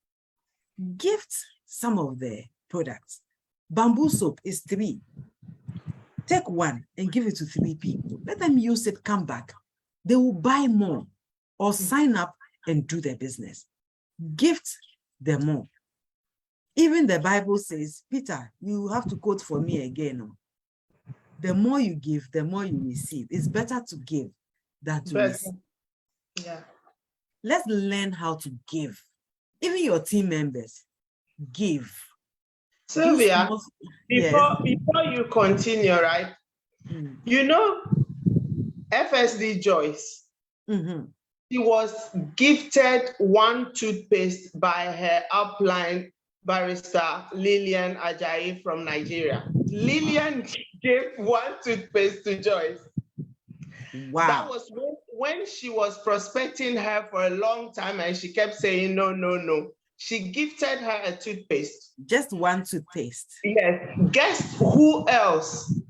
Gift some of the products. Bamboo soap is 3. Take 1 and give it to 3 people. Let them use it, come back. They will buy more or sign up and do their business. Gift them more. Even the Bible says, Peter, you have to quote for me again. The more you give, the more you receive. It's better to give than to receive. Yeah. Let's learn how to give. Even your team members, give. Sylvia, Yes. before you continue, right? You know, FSD Joyce, she was gifted 1 toothpaste by her upline barrister Lillian Ajayi from Nigeria. Lillian gave 1 toothpaste to Joyce. Wow. That was when she was prospecting her for a long time and she kept saying, no, no, no. She gifted her a toothpaste. Just 1 toothpaste. Yes. Guess who else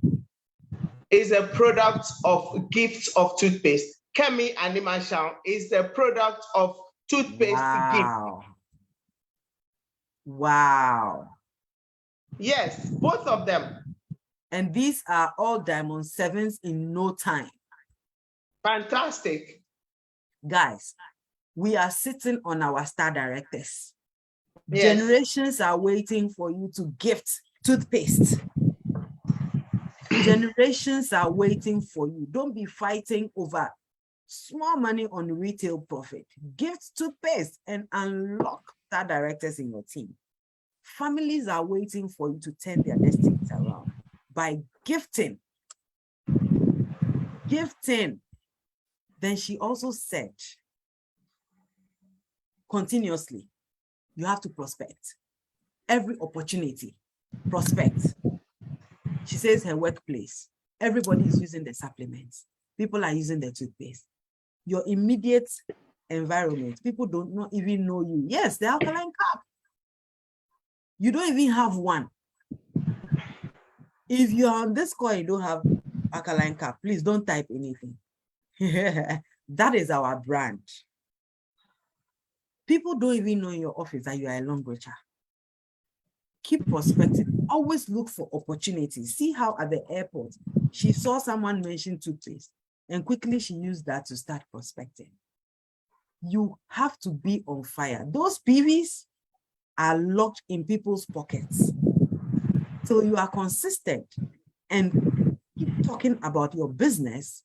is a product of gifts of toothpaste? Kemi Animashaun is the product of toothpaste wow. gift. Wow. Yes, both of them. And these are all Diamond 7s in no time. Fantastic. Guys, we are sitting on our star directors. Yes. Generations are waiting for you to gift toothpaste. Generations are waiting for you. Don't be fighting over small money on retail profit. Gift toothpaste and unlock star directors in your team. Families are waiting for you to turn their destinies around by gifting. Gifting. Then she also said, continuously, you have to prospect. Every opportunity, prospect. She says her workplace, everybody is using the supplements. People are using the toothpaste. Your immediate environment, people don't not even know you. Yes, the alkaline cap. You don't even have one. If you're on this call, you don't have alkaline cap, please don't type anything. That is our brand. People don't even know in your office that you are a Longreacher. Keep prospecting. Always look for opportunities. See how at the airport, she saw someone mention toothpaste and quickly she used that to start prospecting. You have to be on fire. Those PVs are locked in people's pockets. So you are consistent and keep talking about your business.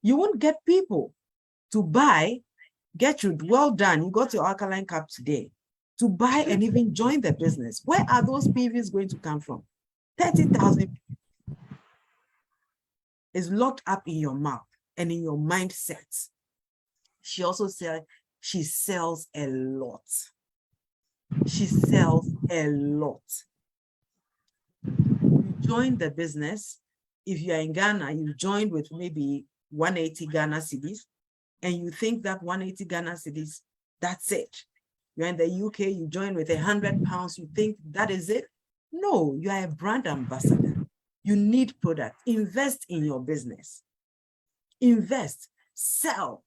You won't get people to buy. Gertrude, well done. You got your alkaline cap today. To buy and even join the business. Where are those PVs going to come from? 30,000 is locked up in your mouth and in your mindset. She also said she sells a lot. She sells a lot. You join the business. If you are in Ghana, you joined with maybe 180 Ghana cedis, and you think that 180 Ghana cedis, that's it. You're in the UK, you join with £100, you think that is it? No, you are a brand ambassador. You need product. Invest in your business. Invest, sell.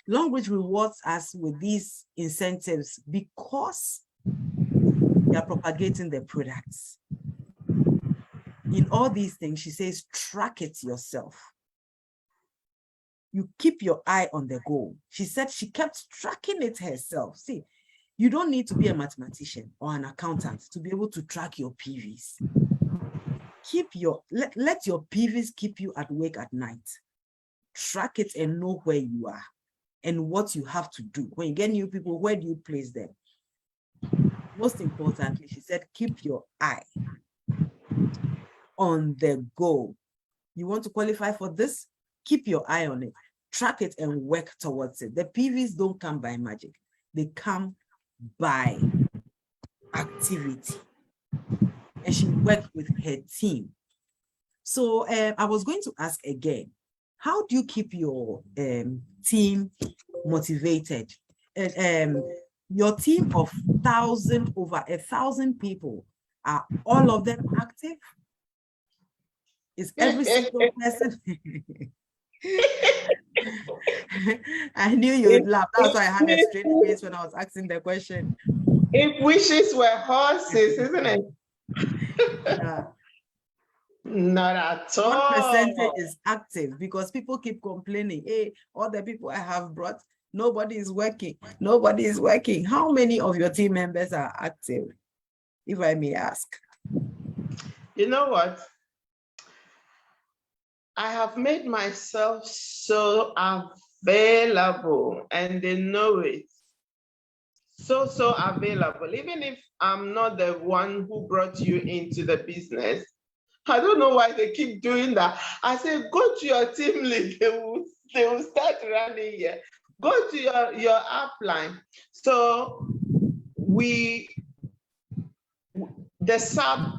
Longreach rewards us with these incentives because they are propagating their products. In all these things, she says, track it yourself. You keep your eye on the goal. She said she kept tracking it herself. See, you don't need to be a mathematician or an accountant to be able to track your PVs. Let your PVs keep you awake at night. Track it and know where you are and what you have to do. When you get new people, where do you place them? Most importantly, she said, keep your eye on the goal. You want to qualify for this? Keep your eye on it. Track it and work towards it. The PVs don't come by magic. They come by activity. And she worked with her team. So I was going to ask again, how do you keep your team motivated? Your team of over 1,000 people, are all of them active? Is every single person? I knew you would laugh. That's why I had a straight face when I was asking the question. If wishes were horses, isn't it? Yeah. Not at all. What percentage is active? Because people keep complaining, hey, all the people I have brought, nobody is working. Nobody is working. How many of your team members are active, if I may ask? You know what? I have made myself so available, and they know it. So available. Even if I'm not the one who brought you into the business, I don't know why they keep doing that. I say, go to your team lead. They will start running here. Go to your upline. So the sub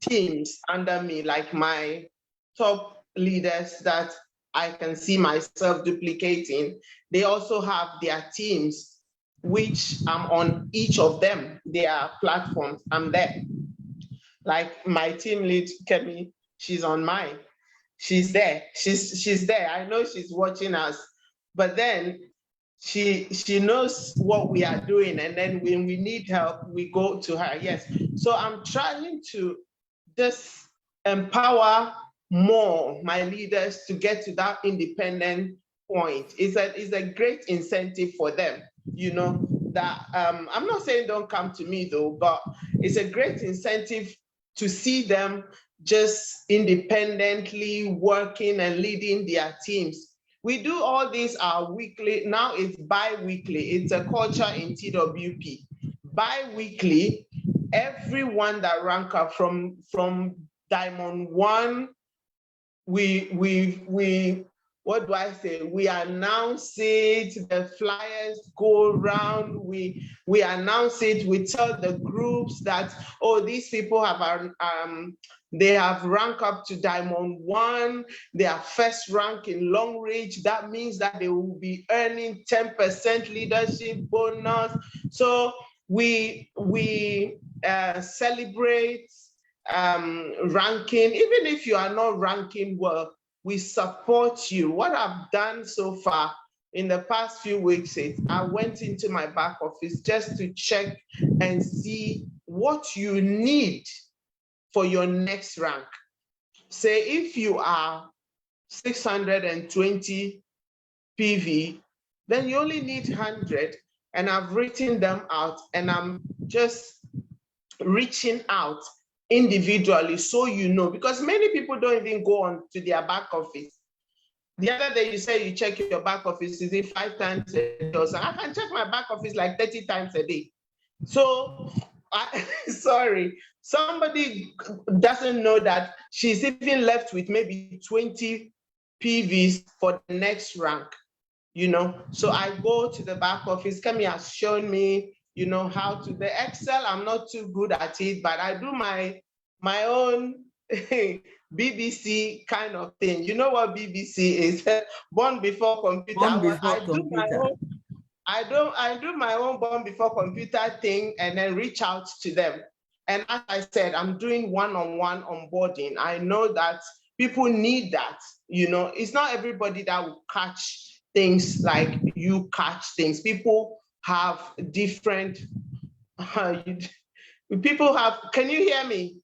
teams under me, like my top leaders that I can see myself duplicating, they also have their teams, which I'm on each of them, their platforms. I'm there. Like my team lead, Kemi, she's on mine. She's there. She's there. I know she's watching us, but then she knows what we are doing, and then when we need help, we go to her. Yes. So I'm trying to just empower more my leaders to get to that independent point. It's a great incentive for them, you know, that I'm not saying don't come to me though, but it's a great incentive to see them just independently working and leading their teams. We do all these weekly, now it's bi-weekly. It's a culture in TWP. Bi-weekly, everyone that rank up from Diamond 1, we what do I say? We announce it, the flyers go around, we announce it, we tell the groups that, oh, these people have they have ranked up to Diamond 1, they are first rank in Long Range. That means that they will be earning 10% leadership bonus. So we celebrate ranking. Even if you are not ranking well, we support you. What I've done so far in the past few weeks is I went into my back office just to check and see what you need for your next rank. Say if you are 620 PV, then you only need 100, and I've written them out, and I'm just reaching out individually, so you know, because many people don't even go on to their back office. The other day you say you check your back office, is it 5 times a day or so? I can check my back office like 30 times a day. So sorry, somebody doesn't know that she's even left with maybe 20 PVs for the next rank, you know. So I go to the back office. Kemi has shown me, you know, how to the Excel. I'm not too good at it, but I do my own BBC kind of thing. You know what BBC is? Born before computer. Born before computer. I do my own born before computer thing, and then reach out to them. And as I said, I'm doing one-on-one onboarding. I know that people need that. You know, it's not everybody that will catch things like you catch things. People have different, people have, can you hear me?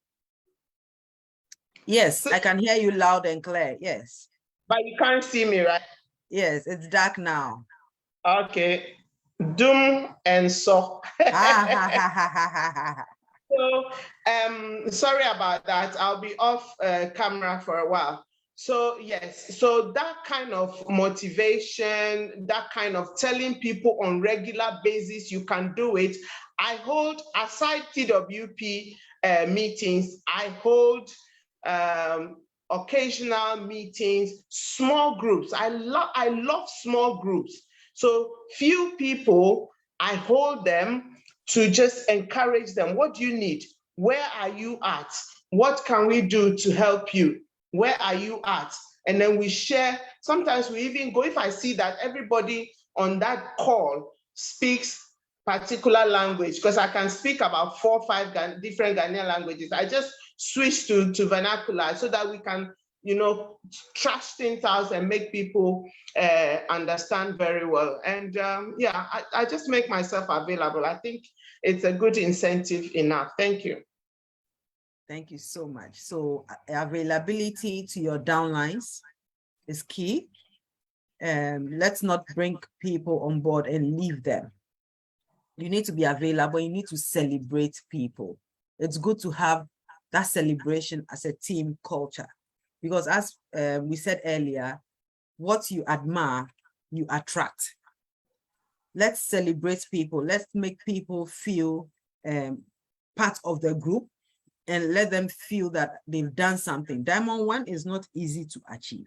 Yes, I can hear you loud and clear, yes. But you can't see me, right? Yes, it's dark now. Okay, doom and so. So, sorry about that. I'll be off camera for a while. So yes, so that kind of motivation, that kind of telling people on regular basis you can do it. I hold, aside TWP meetings, I hold occasional meetings, small groups. I love small groups. So few people, I hold them to just encourage them. What do you need? Where are you at? What can we do to help you? Where are you at? And then we share. Sometimes we even go, if I see that everybody on that call speaks particular language, because I can speak about 4 or 5 different Ghanaian languages. I just switch to vernacular so that we can, you know, trash things out and make people understand very well. And yeah, I just make myself available. I think it's a good incentive enough. Thank you. Thank you so much. So availability to your downlines is key. Let's not bring people on board and leave them. You need to be available. You need to celebrate people. It's good to have that celebration as a team culture, because as we said earlier, what you admire, you attract. Let's celebrate people. Let's make people feel part of the group and let them feel that they've done something. Diamond 1 is not easy to achieve.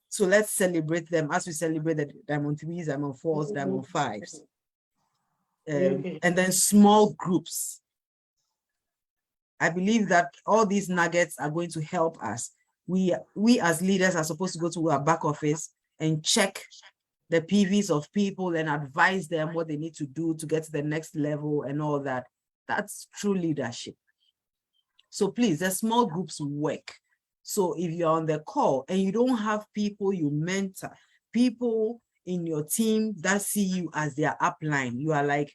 So let's celebrate them as we celebrate the Diamond 3s, Diamond 4s, Diamond 5s. And then small groups. I believe that all these nuggets are going to help us. We as leaders are supposed to go to our back office and check the PVs of people and advise them what they need to do to get to the next level and all that. That's true leadership. So please, the small groups work. So if you're on the call and you don't have people you mentor, people in your team that see you as their upline, you are like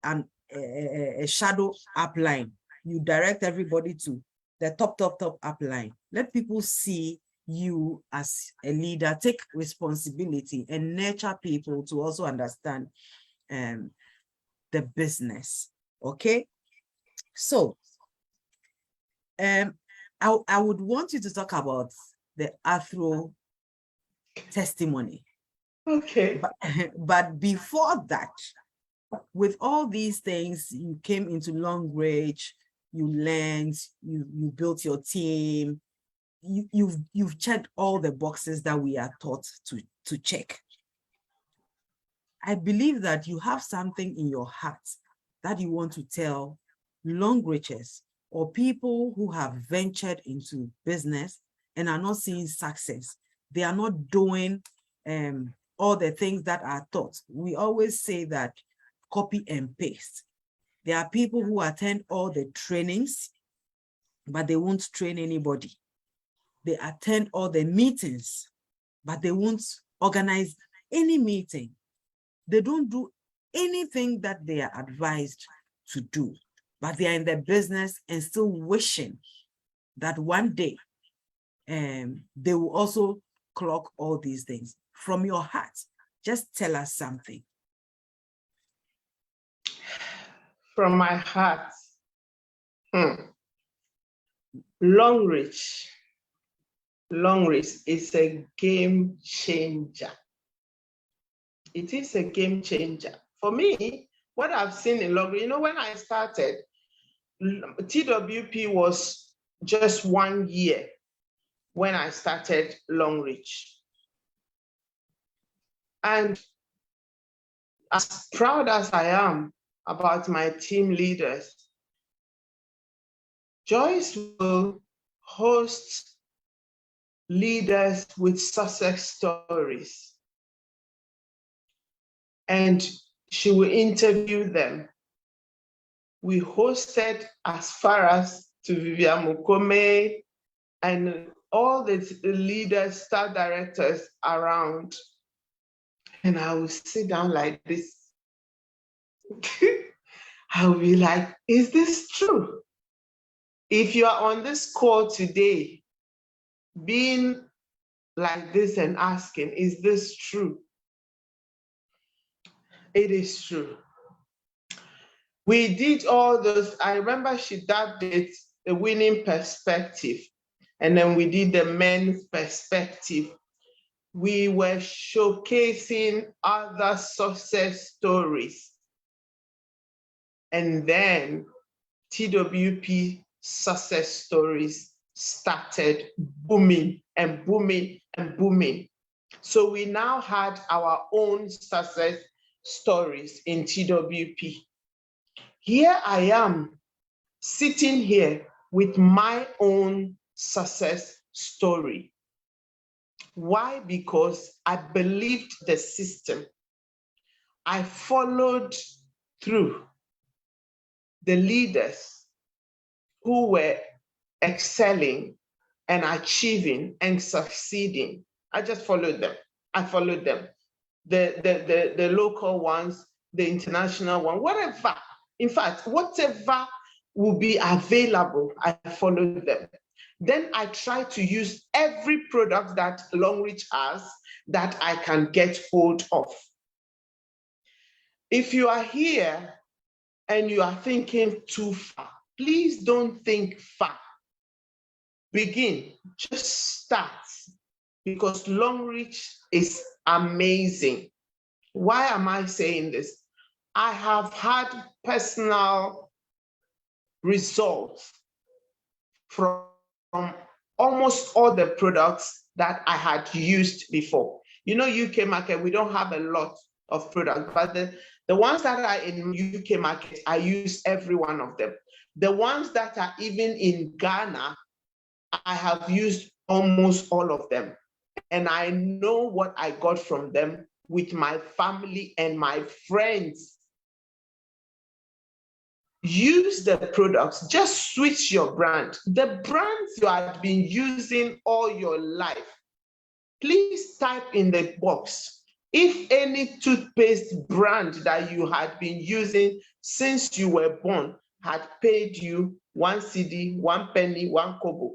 a shadow upline. You direct everybody to the top upline. Let people see you as a leader, take responsibility and nurture people to also understand the business. Okay. So I would want you to talk about the Afro testimony. Okay. But before that, with all these things, you came into Long Range, you learned, you built your team, you've checked all the boxes that we are taught to check. I believe that you have something in your heart that you want to tell Long Ranges or people who have ventured into business and are not seeing success. They are not doing all the things that are taught. We always say that copy and paste. There are people who attend all the trainings, but they won't train anybody. They attend all the meetings, but they won't organize any meeting. They don't do anything that they are advised to do, but they are in the business and still wishing that one day they will also clock all these things. From your heart, just tell us something. From my heart, Long Range is a game changer. It is a game changer. For me, what I've seen in Long Range, you know, when I started, TWP was just 1 year when I started Long Range. And as proud as I am about my team leaders, Joyce will host leaders with success stories. And she will interview them. We hosted as far as to Vivian Mukome and all the leaders, star directors around. And I will sit down like this. I will be like, is this true? If you are on this call today, being like this and asking, is this true? It is true. We did all those. I remember she dubbed it the winning perspective. And then we did the men's perspective. We were showcasing other success stories. And then TWP success stories started booming and booming and booming. So we now had our own success stories in TWP. Here I am sitting here with my own success story. Why? Because I believed the system. I followed through the leaders who were excelling and achieving and succeeding. I just followed them. I followed them. The local ones, the international one, whatever. In fact, whatever will be available, I followed them. Then I try to use every product that Longreach has that I can get hold of. If you are here and you are thinking too far, please don't think far. Begin, just start, because Longreach is amazing. Why am I saying this? I have had personal results from almost all the products that I had used before. You know, UK market, we don't have a lot of products, but the ones that are in UK market, I use every one of them. The ones that are even in Ghana, I have used almost all of them. And I know what I got from them with my family and my friends. Use the products, just switch your brand. The brands you have been using all your life, please type in the box if any toothpaste brand that you had been using since you were born had paid you 1 cedi, 1 penny, 1 kobo.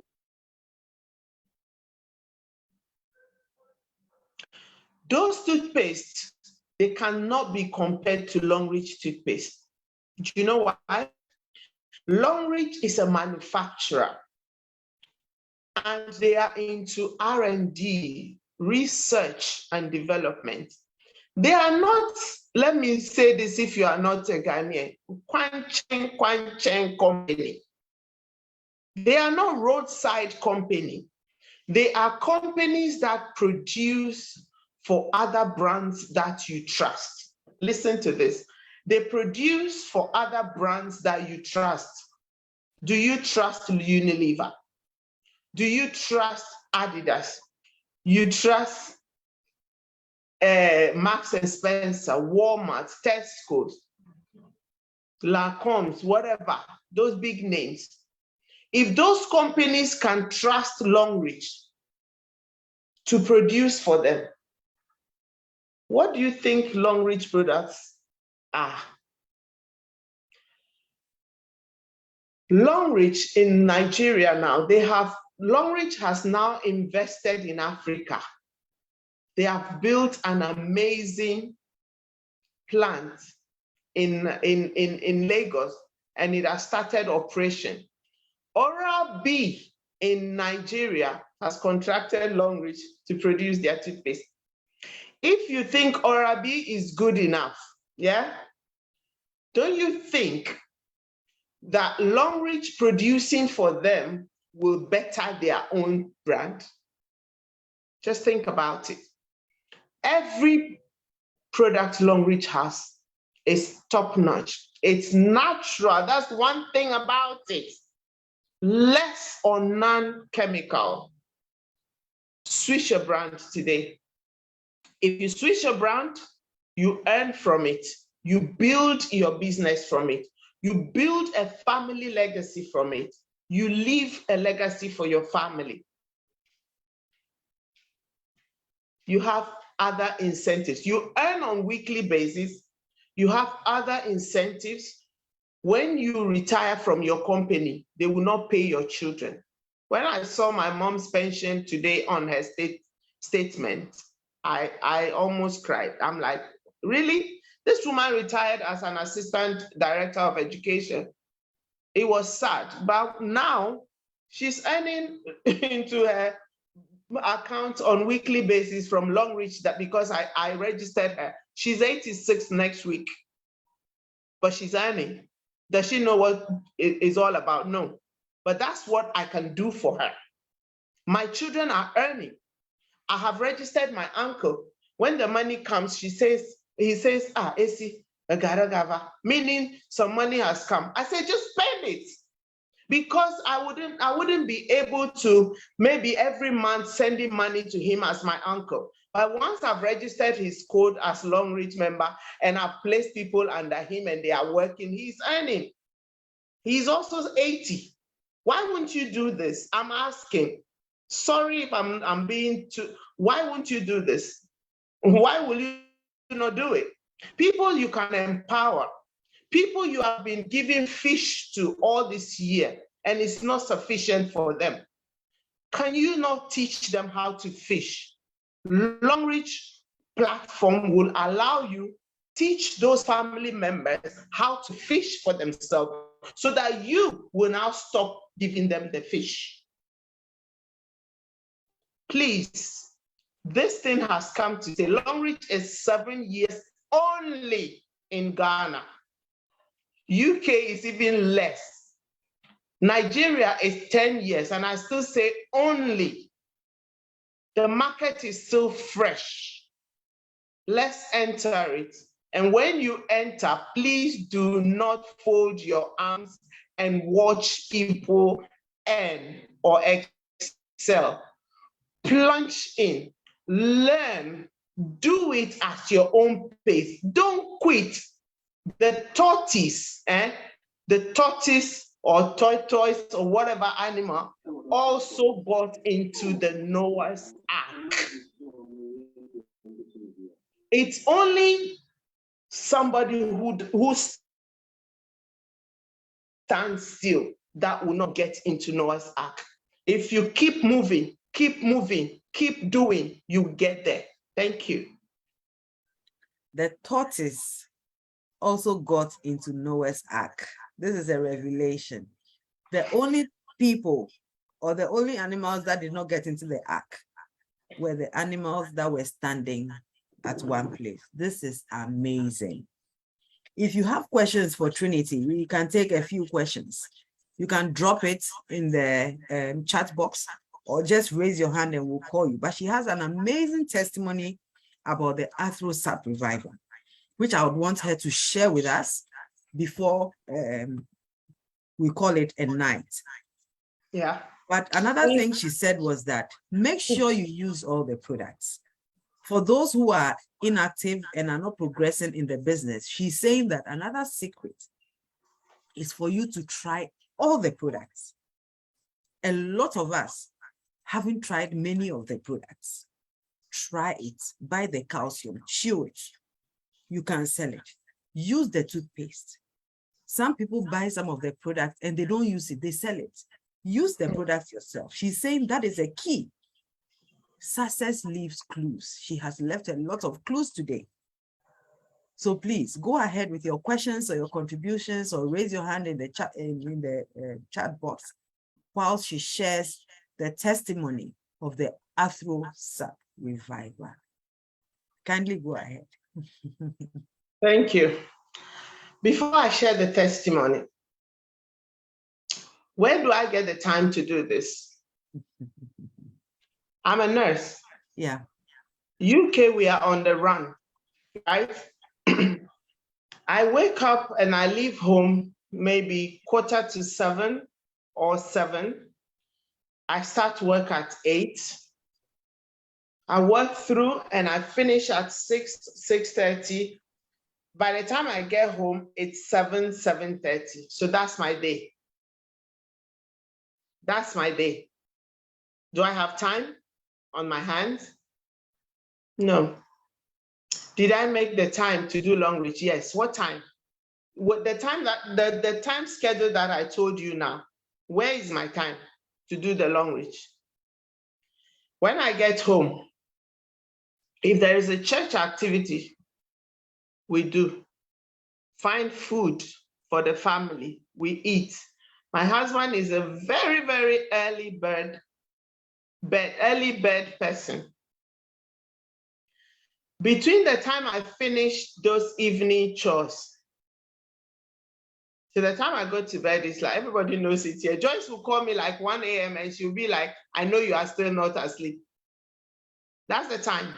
Those toothpastes, they cannot be compared to Longreach toothpaste. Do you know why? Longreach is a manufacturer and they are into R&D, research and development. They are not, let me say this if you are not a Ghanaian, Kwanchen company. They are not roadside company. They are companies that produce for other brands that you trust. Listen to this. They produce for other brands that you trust. Do you trust Unilever? Do you trust Adidas? You trust Marks and Spencer, Walmart, Tesco, Lacoste, whatever, those big names. If those companies can trust Longreach to produce for them, what do you think Longreach products are? Longreach in Nigeria now, Longreach has now invested in Africa. They have built an amazing plant in Lagos, and it has started operation. Oral-B in Nigeria has contracted Longreach to produce their toothpaste. If you think Oral-B is good enough, yeah, don't you think that Longreach producing for them will better their own brand? Just think about it. Every product Longreach has is top-notch. It's natural. That's one thing about it. Less or non-chemical. Switch your brand today. If you switch your brand, you earn from it. You build your business from it. You build a family legacy from it. You leave a legacy for your family. You have other incentives. You earn on a weekly basis. You have other incentives. When you retire from your company, they will not pay your children. When I saw my mom's pension today on her statement, I almost cried. I'm like, really? This woman retired as an assistant director of education. It was sad, but now she's earning into her account on weekly basis from Longreach, that because I registered her. She's 86 next week, but she's earning. Does she know what it is all about? No, but that's what I can do for her. My children are earning. I have registered my uncle. When the money comes, he says, Esi, meaning some money has come. I say, just spend it. because I wouldn't be able to maybe every month sending money to him as my uncle. But once I've registered his code as Long Reach member and I've placed people under him and they are working, he's earning. He's also 80. Why wouldn't you do this? I'm asking. Sorry if I'm being too, why won't you do this? Why will you not do it? People you can empower, people you have been giving fish to all this year and it's not sufficient for them. Can you not teach them how to fish? Long Reach platform will allow you teach those family members how to fish for themselves so that you will now stop giving them the fish. Please, this thing has come to say Long Reach is 7 years only in Ghana. UK is even less. Nigeria is 10 years, and I still say only. The market is still fresh. Let's enter it. And when you enter, please do not fold your arms and watch people earn or excel. Plunge in, learn, do it at your own pace. Don't quit. The tortoise or tortoise or whatever animal also got into the Noah's Ark. It's only somebody who stands still that will not get into Noah's Ark. If you keep moving, keep doing, you will get there. Thank you. The tortoise also got into Noah's Ark. This is a revelation. The only people or the only animals that did not get into the ark were the animals that were standing at one place. This is amazing. If you have questions for Trinity, we can take a few questions. You can drop it in the chat box or just raise your hand and we'll call you. But she has an amazing testimony about the Afro Sap revival, which I would want her to share with us before we call it a night. Yeah. But another thing she said was that make sure you use all the products. For those who are inactive and are not progressing in the business, she's saying that another secret is for you to try all the products. A lot of us haven't tried many of the products. Try it, buy the calcium, chew it. You can sell it. Use the toothpaste. Some people buy some of the product and they don't use it, they sell it. Use the product yourself. She's saying that is a key. Success leaves clues. She has left a lot of clues today. So please go ahead with your questions or your contributions or raise your hand in the chat box while she shares the testimony of the Afro Sap revival. Kindly go ahead. Thank you. Before I share the testimony, where do I get the time to do this? I'm a nurse. Yeah. UK, we are on the run, right? I wake up and I leave home maybe 7:15 or 7. I start work at 8. I work through and I finish at 6:30. By the time I get home, it's 7:30. So that's my day. That's my day. Do I have time on my hands? No. Did I make the time to do Long Reach? Yes. What time? What the time that the time schedule that I told you now? Where is my time to do the Long Reach? When I get home, if there is a church activity, we do. Find food for the family, we eat. My husband is a very, very early bird person. Between the time I finish those evening chores, to the time I go to bed, it's like everybody knows it here. Joyce will call me like 1 a.m. and she'll be like, I know you are still not asleep. That's the time.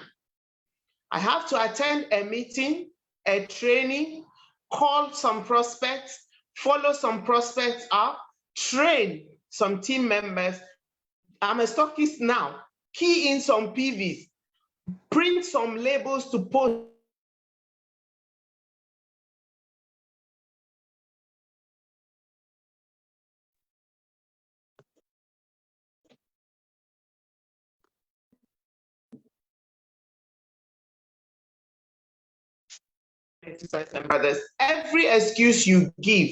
I have to attend a meeting, a training, call some prospects, follow some prospects up, train some team members. I'm a stockist now. Key in some PVs, print some labels to post. And brothers, every excuse you give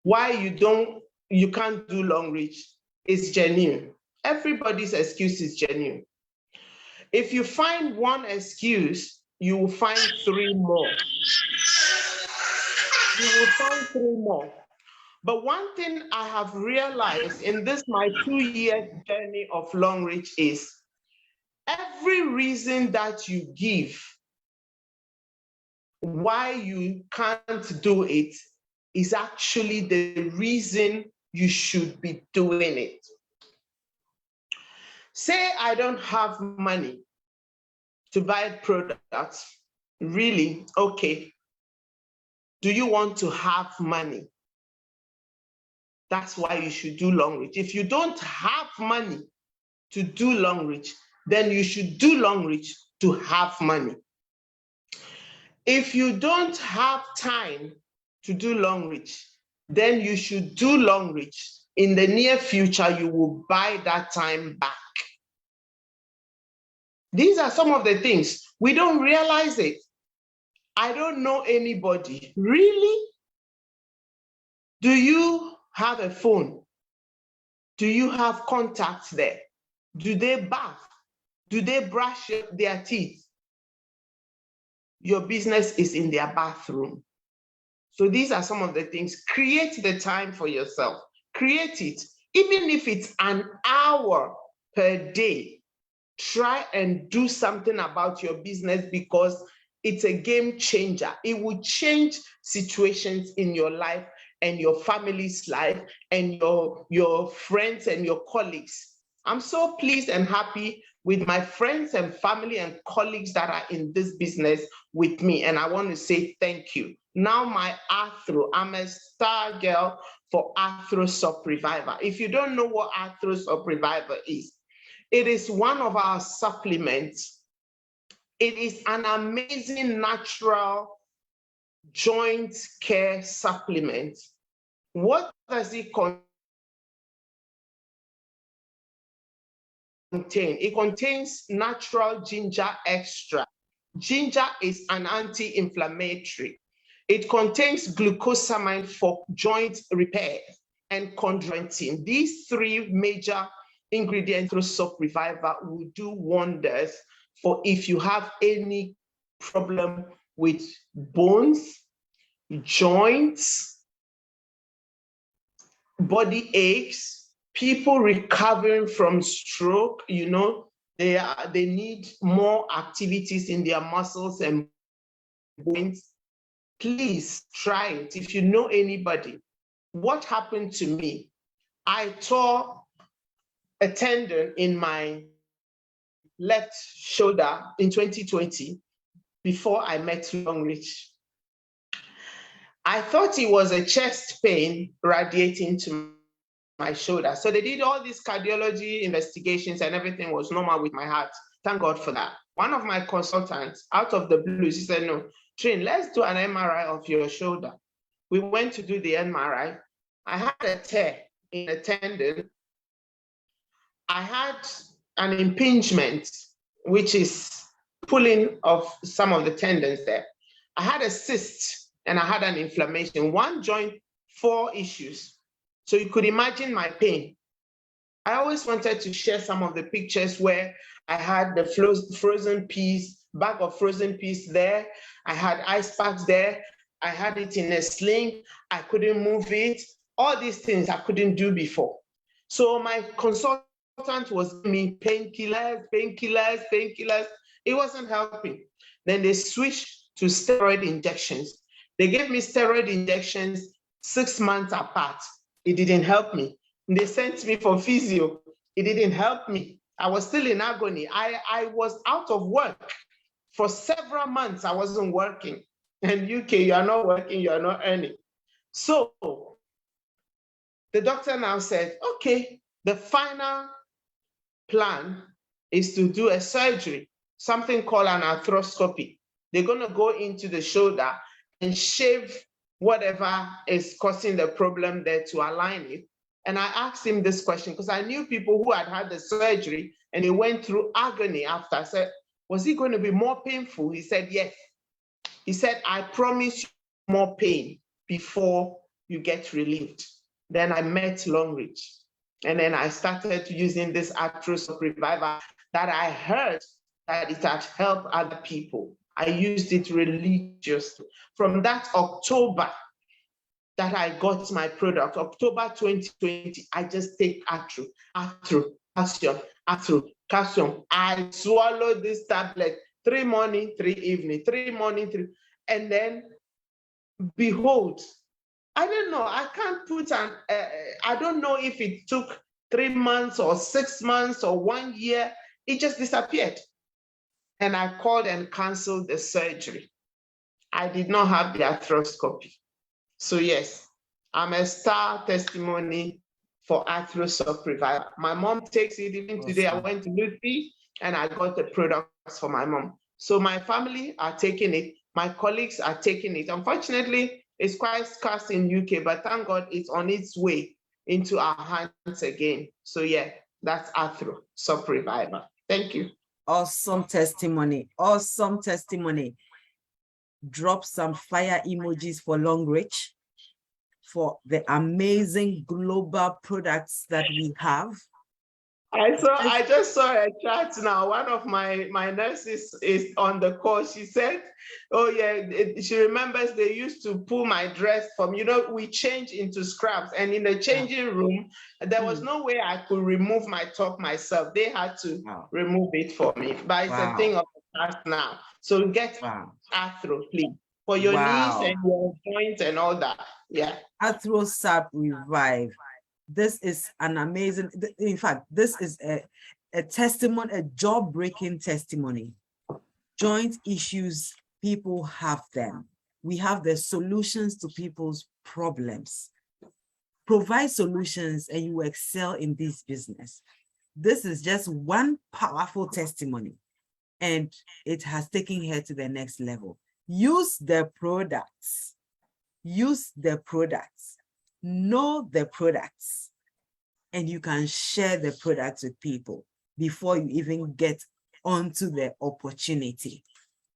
why you can't do long reach is genuine. Everybody's excuse is genuine. If you find one excuse, you will find three more. You will find three more. But one thing I have realized in this my 2-year journey of long reach is every reason that you give why you can't do it is actually the reason you should be doing it. Say I don't have money to buy products. Really? Okay. Do you want to have money? That's why you should do long reach. If you don't have money to do long reach, then you should do long reach to have money. If you don't have time to do long reach, then you should do long reach. In the near future, you will buy that time back. These are some of the things. We don't realize it. I don't know anybody. Really? Do you have a phone? Do you have contacts there? Do they bath? Do they brush their teeth? Your business is in their bathroom. So these are some of the things. Create the time for yourself. Create it. Even if it's an hour per day, try and do something about your business because it's a game changer. It will change situations in your life and your family's life and your friends and your colleagues. I'm so pleased and happy with my friends and family and colleagues that are in this business with me. And I want to say thank you. Now my Arthro, I'm a star girl for Arthro Sup Reviver. If you don't know what Arthro Sup Reviver is, it is one of our supplements. It is an amazing natural joint care supplement. What does it contain? It contains natural ginger extract. Ginger is an anti-inflammatory. It contains glucosamine for joint repair and chondroitin. These three major ingredients through Sup Reviver will do wonders for if you have any problem with bones, joints, body aches, people recovering from stroke, they need more activities in their muscles and bones. Please try it. If you know anybody, what happened to me? I tore a tendon in my left shoulder in 2020 before I met Long Reach. I thought it was a chest pain radiating to my shoulder. So they did all these cardiology investigations and everything was normal with my heart. Thank God for that. One of my consultants, out of the blue, she said, no, Trin, let's do an MRI of your shoulder. We went to do the MRI. I had a tear in a tendon. I had an impingement, which is pulling of some of the tendons there. I had a cyst and I had an inflammation. One joint, 4 issues. So you could imagine my pain. I always wanted to share some of the pictures where I had the frozen peas, bag of frozen peas there. I had ice packs there. I had it in a sling. I couldn't move it. All these things I couldn't do before. So my consultant was giving me painkillers. It wasn't helping. Then they switched to steroid injections. They gave me steroid injections 6 months apart. It didn't help me. They sent me for physio. It didn't help me. I was still in agony. I was out of work for several months. I wasn't working. And UK, you are not working, you are not earning. So The doctor now said, okay, the final plan is to do a surgery, something called an arthroscopy. They're going to go into the shoulder and shave whatever is causing the problem there to align it. And I asked him this question because I knew people who had had the surgery and they went through agony after. I said, was it going to be more painful? He said, yes. He said, I promise you more pain before you get relieved. Then I met Longreach. And then I started using this arthroscope reviver that I heard that it had helped other people. I used it religiously. From that October that I got my product, October 2020, I just take calcium. I swallowed this tablet 3 morning, 3 evening, 3 morning, 3. And then behold, I don't know. I can't put I don't know if it took 3 months or 6 months or 1 year. It just disappeared. And I called and canceled the surgery. I did not have the arthroscopy. So yes, I'm a star testimony for arthroscope revival. My mom takes it. Even today, I went to Lucy and I got the products for my mom. So my family are taking it. My colleagues are taking it. Unfortunately, it's quite scarce in UK, but thank God it's on its way into our hands again. So yeah, that's arthroscope revival. Thank you. Awesome testimony. Awesome testimony. Drop some fire emojis for Longreach, for the amazing global products that we have. I just saw a chat now. One of my nurses is on the call. She said, oh yeah, she remembers they used to pull my dress from, we change into scraps, and in the changing room, there was no way I could remove my top myself. They had to remove it for me, but it's a thing of the past now. So get arthro, please, for your knees and your joints and all that. Yeah. Arthrosap Revive. This is an amazing, in fact, this is a testimony, a job-breaking testimony. Joint issues, people have them. We have the solutions to people's problems. Provide solutions and you excel in this business. This is just one powerful testimony, and it has taken her to the next level. Use the products. Use the products. Know the products, and you can share the products with people before you even get onto the opportunity.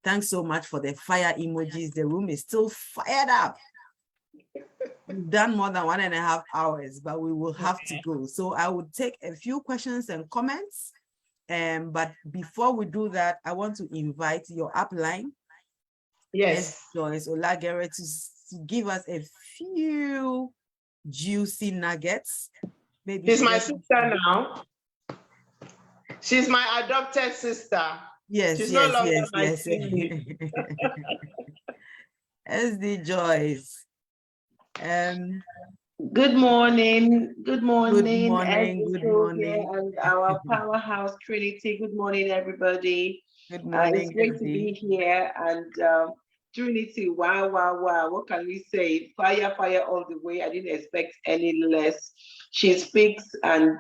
Thanks so much for the fire emojis. The room is still fired up. We've done more than 1.5 hours, but we will have to go. So I would take a few questions and comments. But before we do that, I want to invite your upline. Yes. Joyce Olagere to give us a few juicy nuggets. Maybe she's my sister now. She's my adopted sister. Yes, she's yes, no longer yes, my yes. SD Joyce. Good morning. Good morning. Good morning. And our powerhouse Trinity. Good morning, everybody. Good morning. It's great to be here. And Trinity, wow. What can we say? Fire all the way. I didn't expect any less. She speaks and,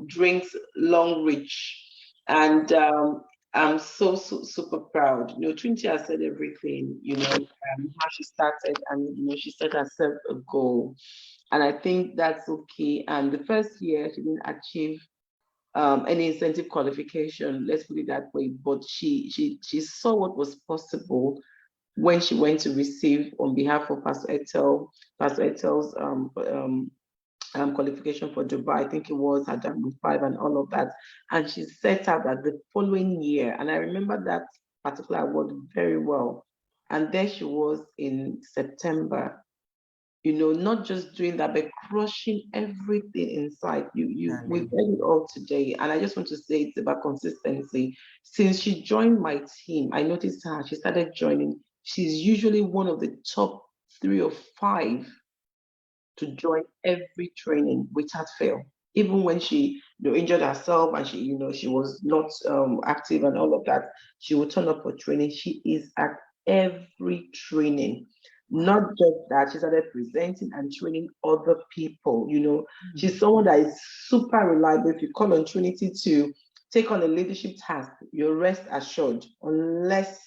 drinks Longreach. And I'm so super proud. Trinity has said everything, how she started, and, she set herself a goal. And I think that's okay. And the first year, she didn't achieve any incentive qualification, let's put it that way. But she saw what was possible when she went to receive on behalf of Pastor Ethel's qualification for Dubai. I think it was her Diamond 5 and all of that. And she set out that the following year, and I remember that particular award very well. And there she was in September, not just doing that, but crushing everything inside. We've heard it all today. And I just want to say it's about consistency. Since she joined my team, I noticed her, she started joining. She's usually one of the top 3 or 5 to join every training without fail. Even when she injured herself and she was not active and all of that, she would turn up for training. She is at every training. Not just that, she started presenting and training other people. You know, she's someone that is super reliable. If you call on Trinity to take on a leadership task, you're rest assured, unless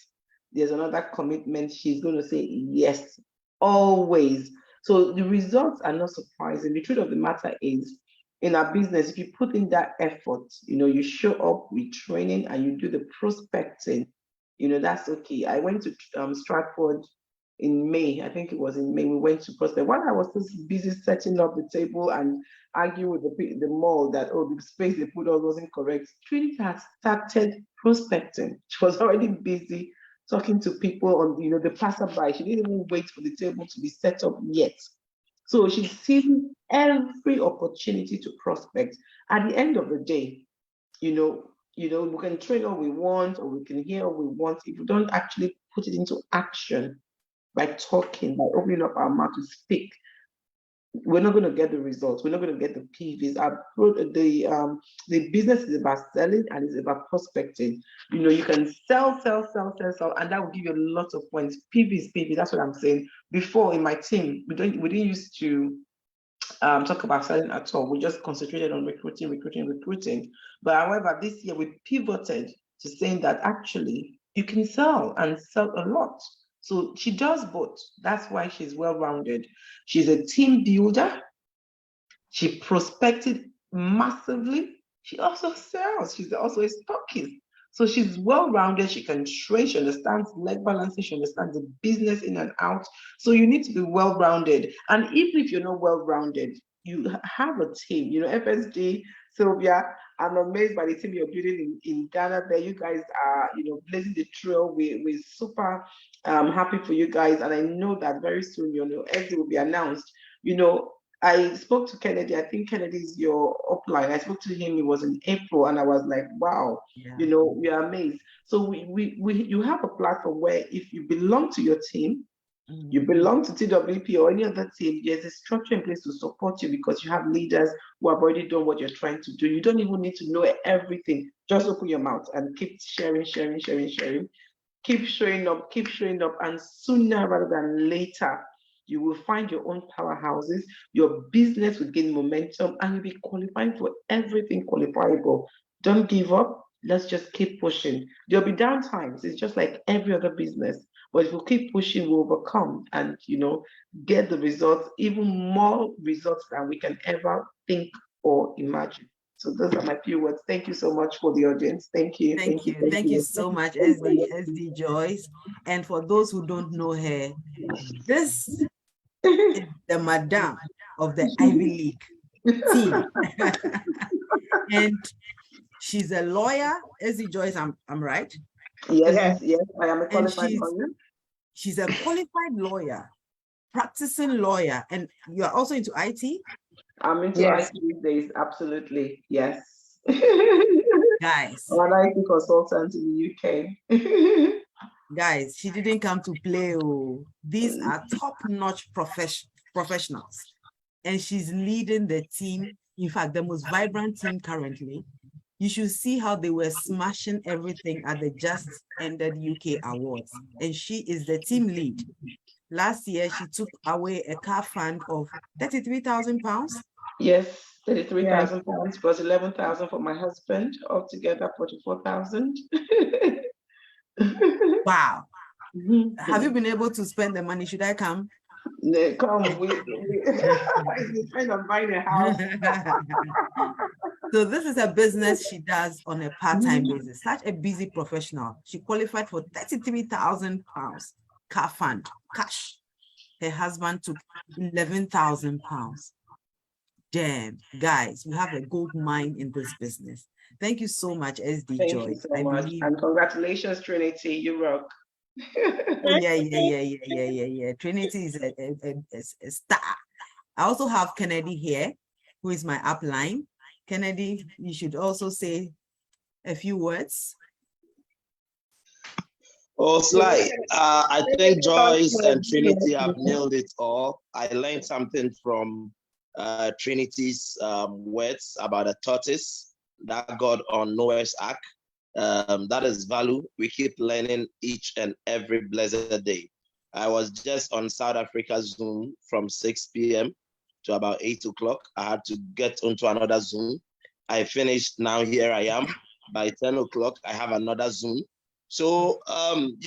there's another commitment, she's going to say yes, always. So the results are not surprising. The truth of the matter is, in our business, if you put in that effort, you know, you show up with training and you do the prospecting, you know, that's okay. I went to Stratford in May. I think it was in May. We went to prospect. While I was just busy setting up the table and arguing with the mall that, oh, the space they put on wasn't correct, Trinity had started prospecting. She was already busy talking to people on, you know, the passerby. She didn't even wait for the table to be set up yet. So she's seizing every opportunity to prospect. At the end of the day, you know, we can train all we want, or we can hear all we want. If we don't actually put it into action by talking, by opening up our mouth to speak, we're not going to get the results. We're not going to get the PVs. The business is about selling and it's about prospecting. You know, you can sell, and that will give you a lot of points. PV. That's what I'm saying. Before in my team, we didn't used to talk about selling at all. We just concentrated on recruiting. But however, this year we pivoted to saying that actually you can sell and sell a lot. So she does both. That's why she's well-rounded. She's a team builder. She prospected massively. She also sells. She's also a stockist. So she's well-rounded. She can trade. She understands leg balancing. She understands the business in and out. So you need to be well-rounded. And even if you're not well-rounded, you have a team. You know, FSD, Sylvia, I'm amazed by the team you're building in Ghana there. You guys are, you know, blazing the trail. We're super happy for you guys. And I know that very soon, you know, FSD will be announced. You know, I spoke to Kennedy. I think Kennedy is your upline. I spoke to him. It was in April, and I was like, "Wow, you know, we are amazed." So you have a platform where if you belong to your team, you belong to TWP or any other team, there's a structure in place to support you because you have leaders who have already done what you're trying to do. You don't even need to know everything. Just open your mouth and keep sharing. Keep showing up, and sooner rather than later, you will find your own powerhouses, your business will gain momentum, and you'll be qualifying for everything qualifiable. Don't give up. Let's just keep pushing. There'll be down times. It's just like every other business. But if we keep pushing, we'll overcome and, you know, get the results, even more results than we can ever think or imagine. So those are my few words. Thank you so much for the audience. Thank you. Thank you so much, SD Joyce. And for those who don't know her, this is the madam of the Ivy League team. And she's a lawyer. SD Joyce, I'm right? Yes, I am a qualified lawyer. She's a qualified lawyer, practicing lawyer, and you are also into IT? I'm into IT these days, absolutely, yes. Guys. I'm an IT consultant in the UK. Guys, she didn't come to play. Oh. These are top-notch professionals, and she's leading the team. In fact, the most vibrant team currently. You should see how they were smashing everything at the just ended UK Awards. And she is the team lead. Last year, she took away a car fund of £33,000. Yes, £33,000 plus 11,000 for my husband, altogether 44,000. Wow. Have you been able to spend the money? Should I come? No, come, we depend on buying a house. So this is a business she does on a part-time basis. Such a busy professional. She qualified for £33,000 car fund, cash. Her husband took £11,000. Damn, guys, we have a gold mine in this business. Thank you so much, SD Thank Joy. You so much. And congratulations, Trinity. You rock. Yeah. Trinity is a star. I also have Kennedy here, who is my upline. Kennedy, you should also say a few words. Oh, Sly, I think Joyce and Trinity have nailed it all. I learned something from Trinity's words about a tortoise that got on Noah's Ark. That is value. We keep learning each and every blessed day. I was just on South Africa Zoom from 6 p.m. to about 8 o'clock. I had to get onto another Zoom. I finished, now here I am. By 10 o'clock, I have another Zoom. So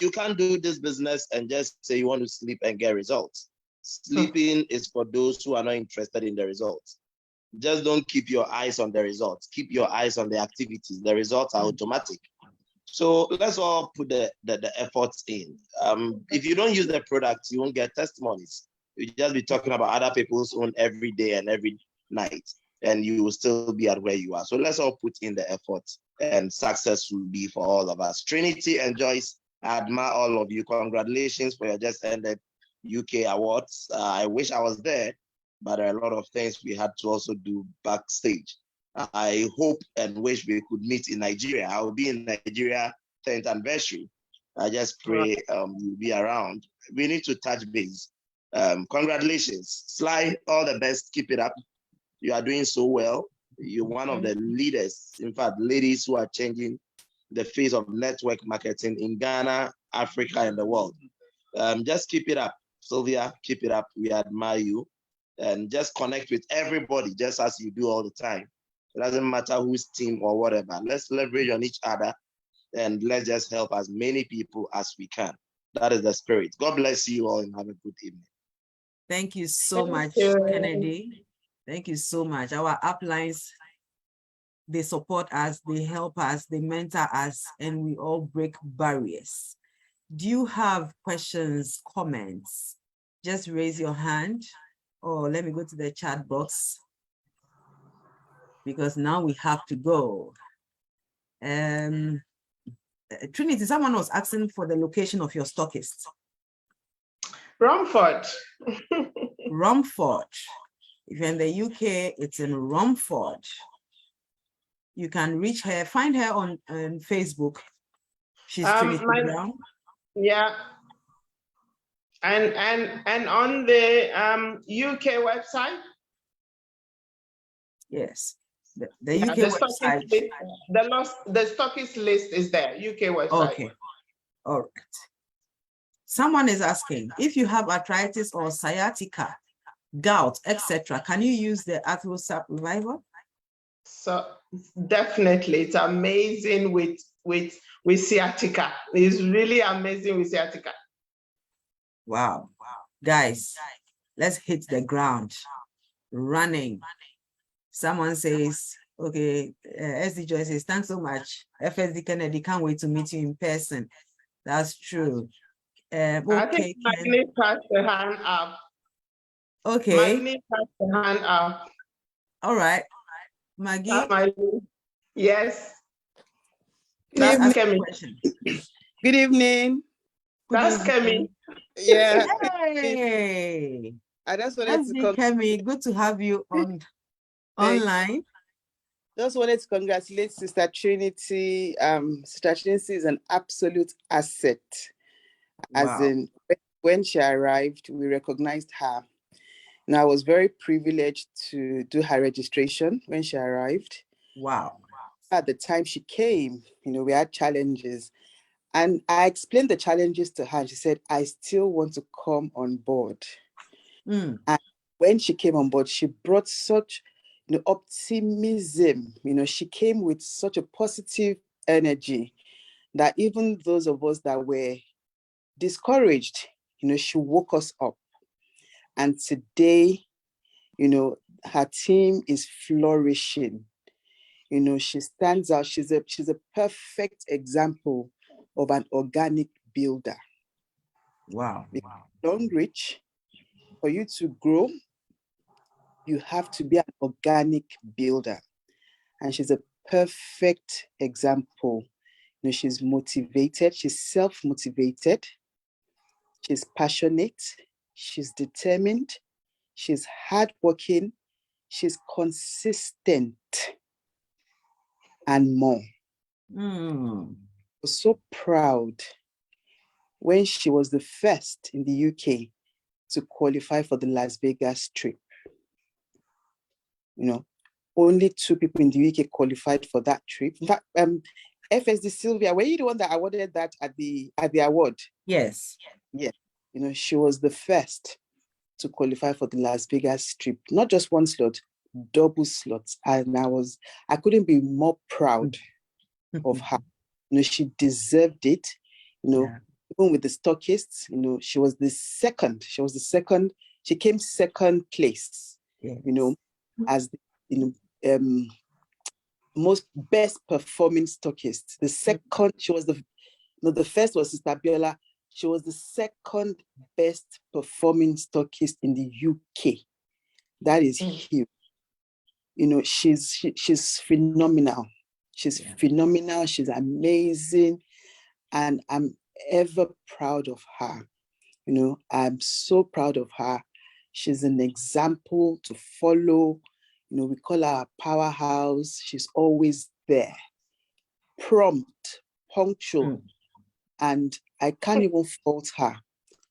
you can't do this business and just say you want to sleep and get results. Sleeping is for those who are not interested in the results. Just don't keep your eyes on the results. Keep your eyes on the activities. The results are automatic. So let's all put the efforts in. If you don't use the product, you won't get testimonies. You just be talking about other people's own every day and every night, and you will still be at where you are. So let's all put in the effort, and success will be for all of us. Trinity and Joyce, I admire all of you. Congratulations for your just ended UK awards. I wish I was there, but there are a lot of things we had to also do backstage. I hope and wish we could meet in Nigeria. I will be in Nigeria 10th anniversary. I just pray you'll be around. We need to touch base. Congratulations. Sly, all the best. Keep it up. You are doing so well. You're one of the leaders, in fact, ladies who are changing the face of network marketing in Ghana, Africa, and the world. Just keep it up. Sylvia, keep it up. We admire you. And just connect with everybody, just as you do all the time. It doesn't matter whose team or whatever. Let's leverage on each other and let's just help as many people as we can. That is the spirit. God bless you all and have a good evening. Thank you so much, Kennedy. Thank you so much. Our uplines, they support us, they help us, they mentor us, and we all break barriers. Do you have questions, comments? Just raise your hand, or let me go to the chat box, because now we have to go. Trinity, someone was asking for the location of your stockist. Romford. Romford. If you're in the UK, it's in Romford. You can reach her, find her on Facebook. She's Trinity Brown. Yeah. And on the UK website? Yes. The UK website. The stockist list is there, UK website. Okay. All right. Someone is asking, if you have arthritis or sciatica, gout, etc., can you use the Arthrosap Reviver? So definitely, it's amazing with sciatica. It's really amazing with sciatica. Wow. Guys, let's hit the ground running. Someone says, okay, SD Joy says, thanks so much. FSD Kennedy, can't wait to meet you in person. That's true. I think Magni passed the hand up. Okay. Magni passed the hand up. All right. Maggie? Yes. That's Kemi. Good evening. That's Kemi. Yeah. Hey. I just wanted to come. Kemi, good to have you online. Just wanted to congratulate Sister Trinity. Sister Trinity is an absolute asset. As in, when she arrived, we recognized her. And I was very privileged to do her registration when she arrived. Wow. At the time she came, we had challenges. And I explained the challenges to her. She said, I still want to come on board. And when she came on board, she brought such optimism. She came with such a positive energy that even those of us that were discouraged, she woke us up. And today, her team is flourishing. She stands out. She's a perfect example of an organic builder. Wow. Don't reach. For you to grow, you have to be an organic builder. And she's a perfect example. She's motivated. She's self-motivated. She's passionate. She's determined. She's hardworking. She's consistent. And more. I was so proud when she was the first in the UK to qualify for the Las Vegas trip. Only 2 people in the UK qualified for that trip. In fact, FSD Sylvia, were you the one that awarded that at the award? Yes. Yeah. She was the first to qualify for the Las Vegas Strip, not just one slot, double slots. And I couldn't be more proud of her. She deserved it, even with the stockists, she was the second. She came second place, as the most best performing stockist. The second, she was the first was Sister Biola. She was the second best performing stockist in the UK. That is huge. She's phenomenal. She's phenomenal. She's amazing. And I'm ever proud of her. I'm so proud of her. She's an example to follow. We call her a powerhouse. She's always there, prompt, punctual, and I can't even fault her.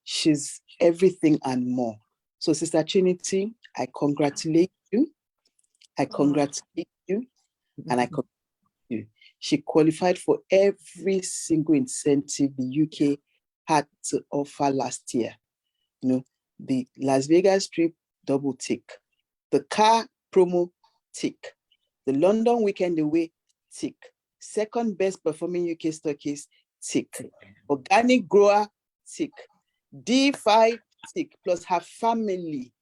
She's everything and more. So, Sister Trinity, I congratulate you. I congratulate you, and I congratulate you. She qualified for every single incentive the UK had to offer last year. The Las Vegas Strip, double tick. The car promo, tick. The London weekend away, tick. Second best performing UK stockist, tick. Organic grower, tick. D5, tick. Plus her family,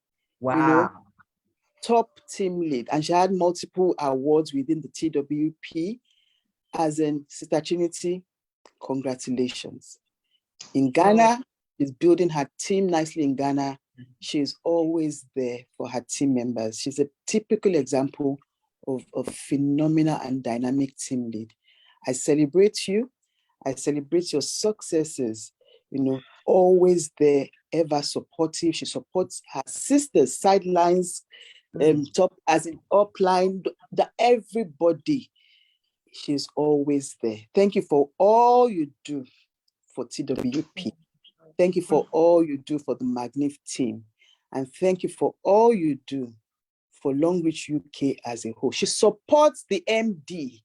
top team lead. And she had multiple awards within the TWP. As in Sister Trinity, congratulations. In Ghana, she's building her team nicely in Ghana. She's always there for her team members. She's a typical example of a phenomenal and dynamic team lead. I celebrate you. I celebrate your successes. Always there, ever supportive. She supports her sisters, sidelines, top as in upline, everybody. She's always there. Thank you for all you do for TWP. Thank you for all you do for the Magnif team. And thank you for all you do for Longreach UK as a whole. She supports the MD.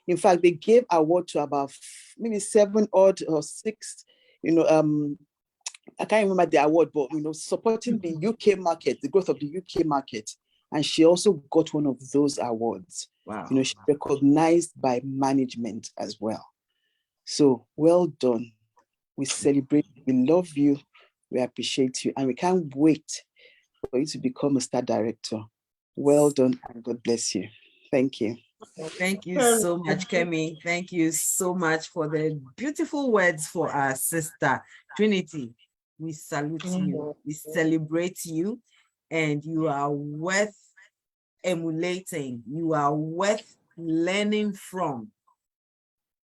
In fact, they gave award to about maybe 7 or 6, I can't remember the award, but, supporting the UK market, the growth of the UK market. And she also got one of those awards. Wow. She's recognized by management as well. So well done. We celebrate, we love you, we appreciate you, and we can't wait for you to become a star director. Well done, and God bless you. Thank you. Thank you so much, Kemi. Thank you so much for the beautiful words for our sister, Trinity. We salute you, we celebrate you, and you are worth emulating. You are worth learning from.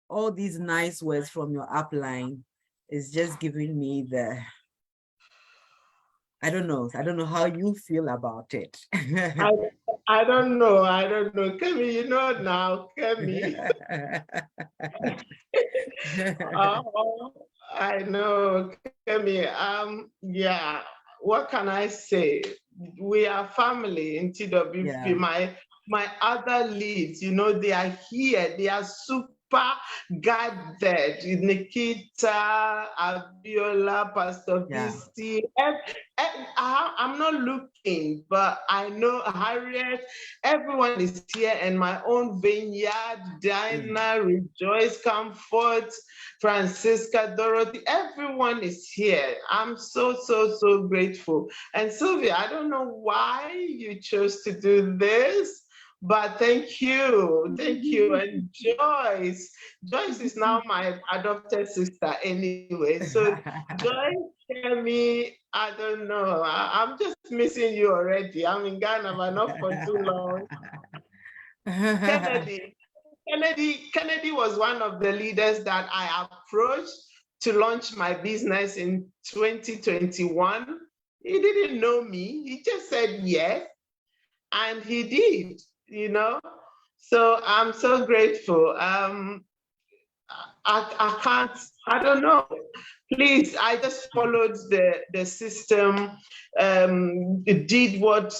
All these nice words from your upline is just giving me I don't know how you feel about it. I don't know. Kemi, now, Kemi. I know, Kemi. Yeah, what can I say? We are family in TWP. Yeah. My other leads, they are here. They are super gathered. Nikita, Abiola, Pastor BC. I'm not looking, but I know Harriet. Everyone is here, and my own vineyard, Diana, Rejoice, Comfort, Francisca, Dorothy. Everyone is here. I'm so grateful. And Sylvia, I don't know why you chose to do this, but thank you. And Joyce is now my adopted sister anyway. So Joyce, Kemi, I don't know. I'm just missing you already. I'm in Ghana, but not for too long. Kennedy was one of the leaders that I approached to launch my business in 2021. He didn't know me. He just said yes, and he did. So I'm so grateful. I don't know. Please, I just followed the system, did what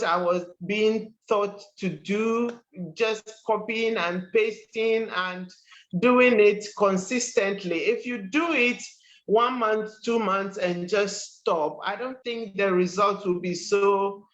I was being taught to do, just copying and pasting and doing it consistently. If you do it, 1 month, 2 months, and just stop, I don't think the results will be so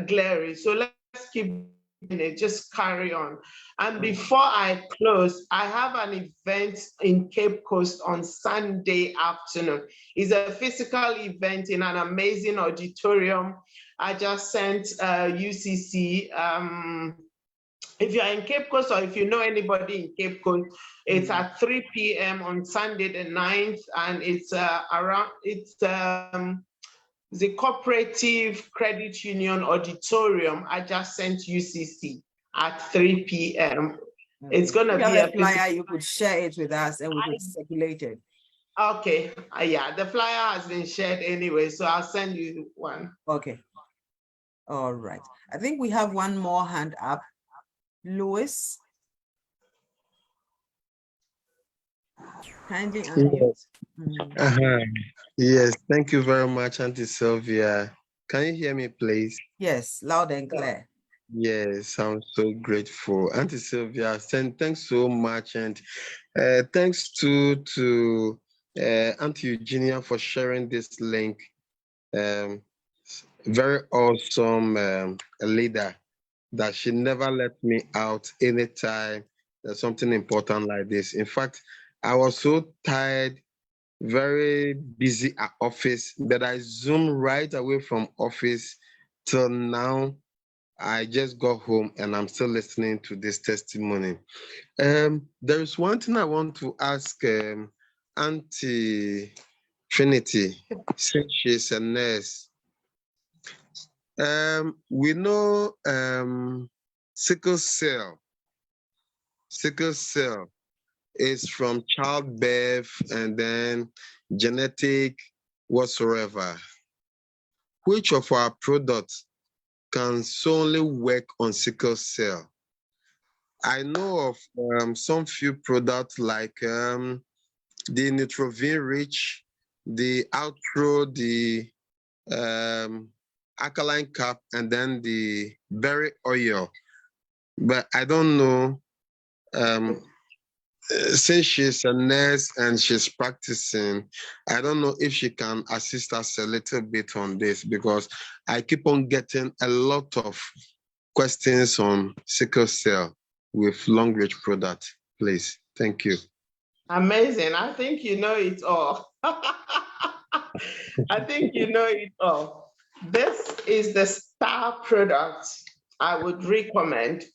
glaring. So let's keep it, just carry on. And before I close, I have an event in Cape Coast on Sunday afternoon. It's a physical event in an amazing auditorium. I just sent UCC. If you're in Cape Coast or if you know anybody in Cape Coast, it's at 3 p.m. on Sunday the 9th, and it's the Cooperative Credit Union Auditorium. I just sent UCC at 3 p.m. It's going to be a flyer. You could share it with us and we could circulate it. Okay. Yeah, the flyer has been shared anyway, so I'll send you one. Okay. All right. I think we have one more hand up. Louis. Kindly unmute. Yes, thank you very much, Auntie Sylvia. Can you hear me, please? Yes, loud and clear. Yes, I'm so grateful. Auntie Sylvia, thanks so much. And thanks to Auntie Eugenia for sharing this link. Very awesome leader that she never let me out anytime there's something important like this. In fact, I was so tired, very busy at office, but I zoomed right away from office till now. I just got home and I'm still listening to this testimony. There is one thing I want to ask Auntie Trinity, since she's a nurse. We know sickle cell is from childbirth and then genetic whatsoever. Which of our products can solely work on sickle cell? I know of some few products like the Nutrovin Rich, the Outro, the alkaline cap, and then the berry oil. But I don't know, since she's a nurse and she's practicing, I don't know if she can assist us a little bit on this, because I keep on getting a lot of questions on sickle cell with long reach product. Please, thank you. Amazing. I think you know it all. I think you know it all. This is the star product I would recommend.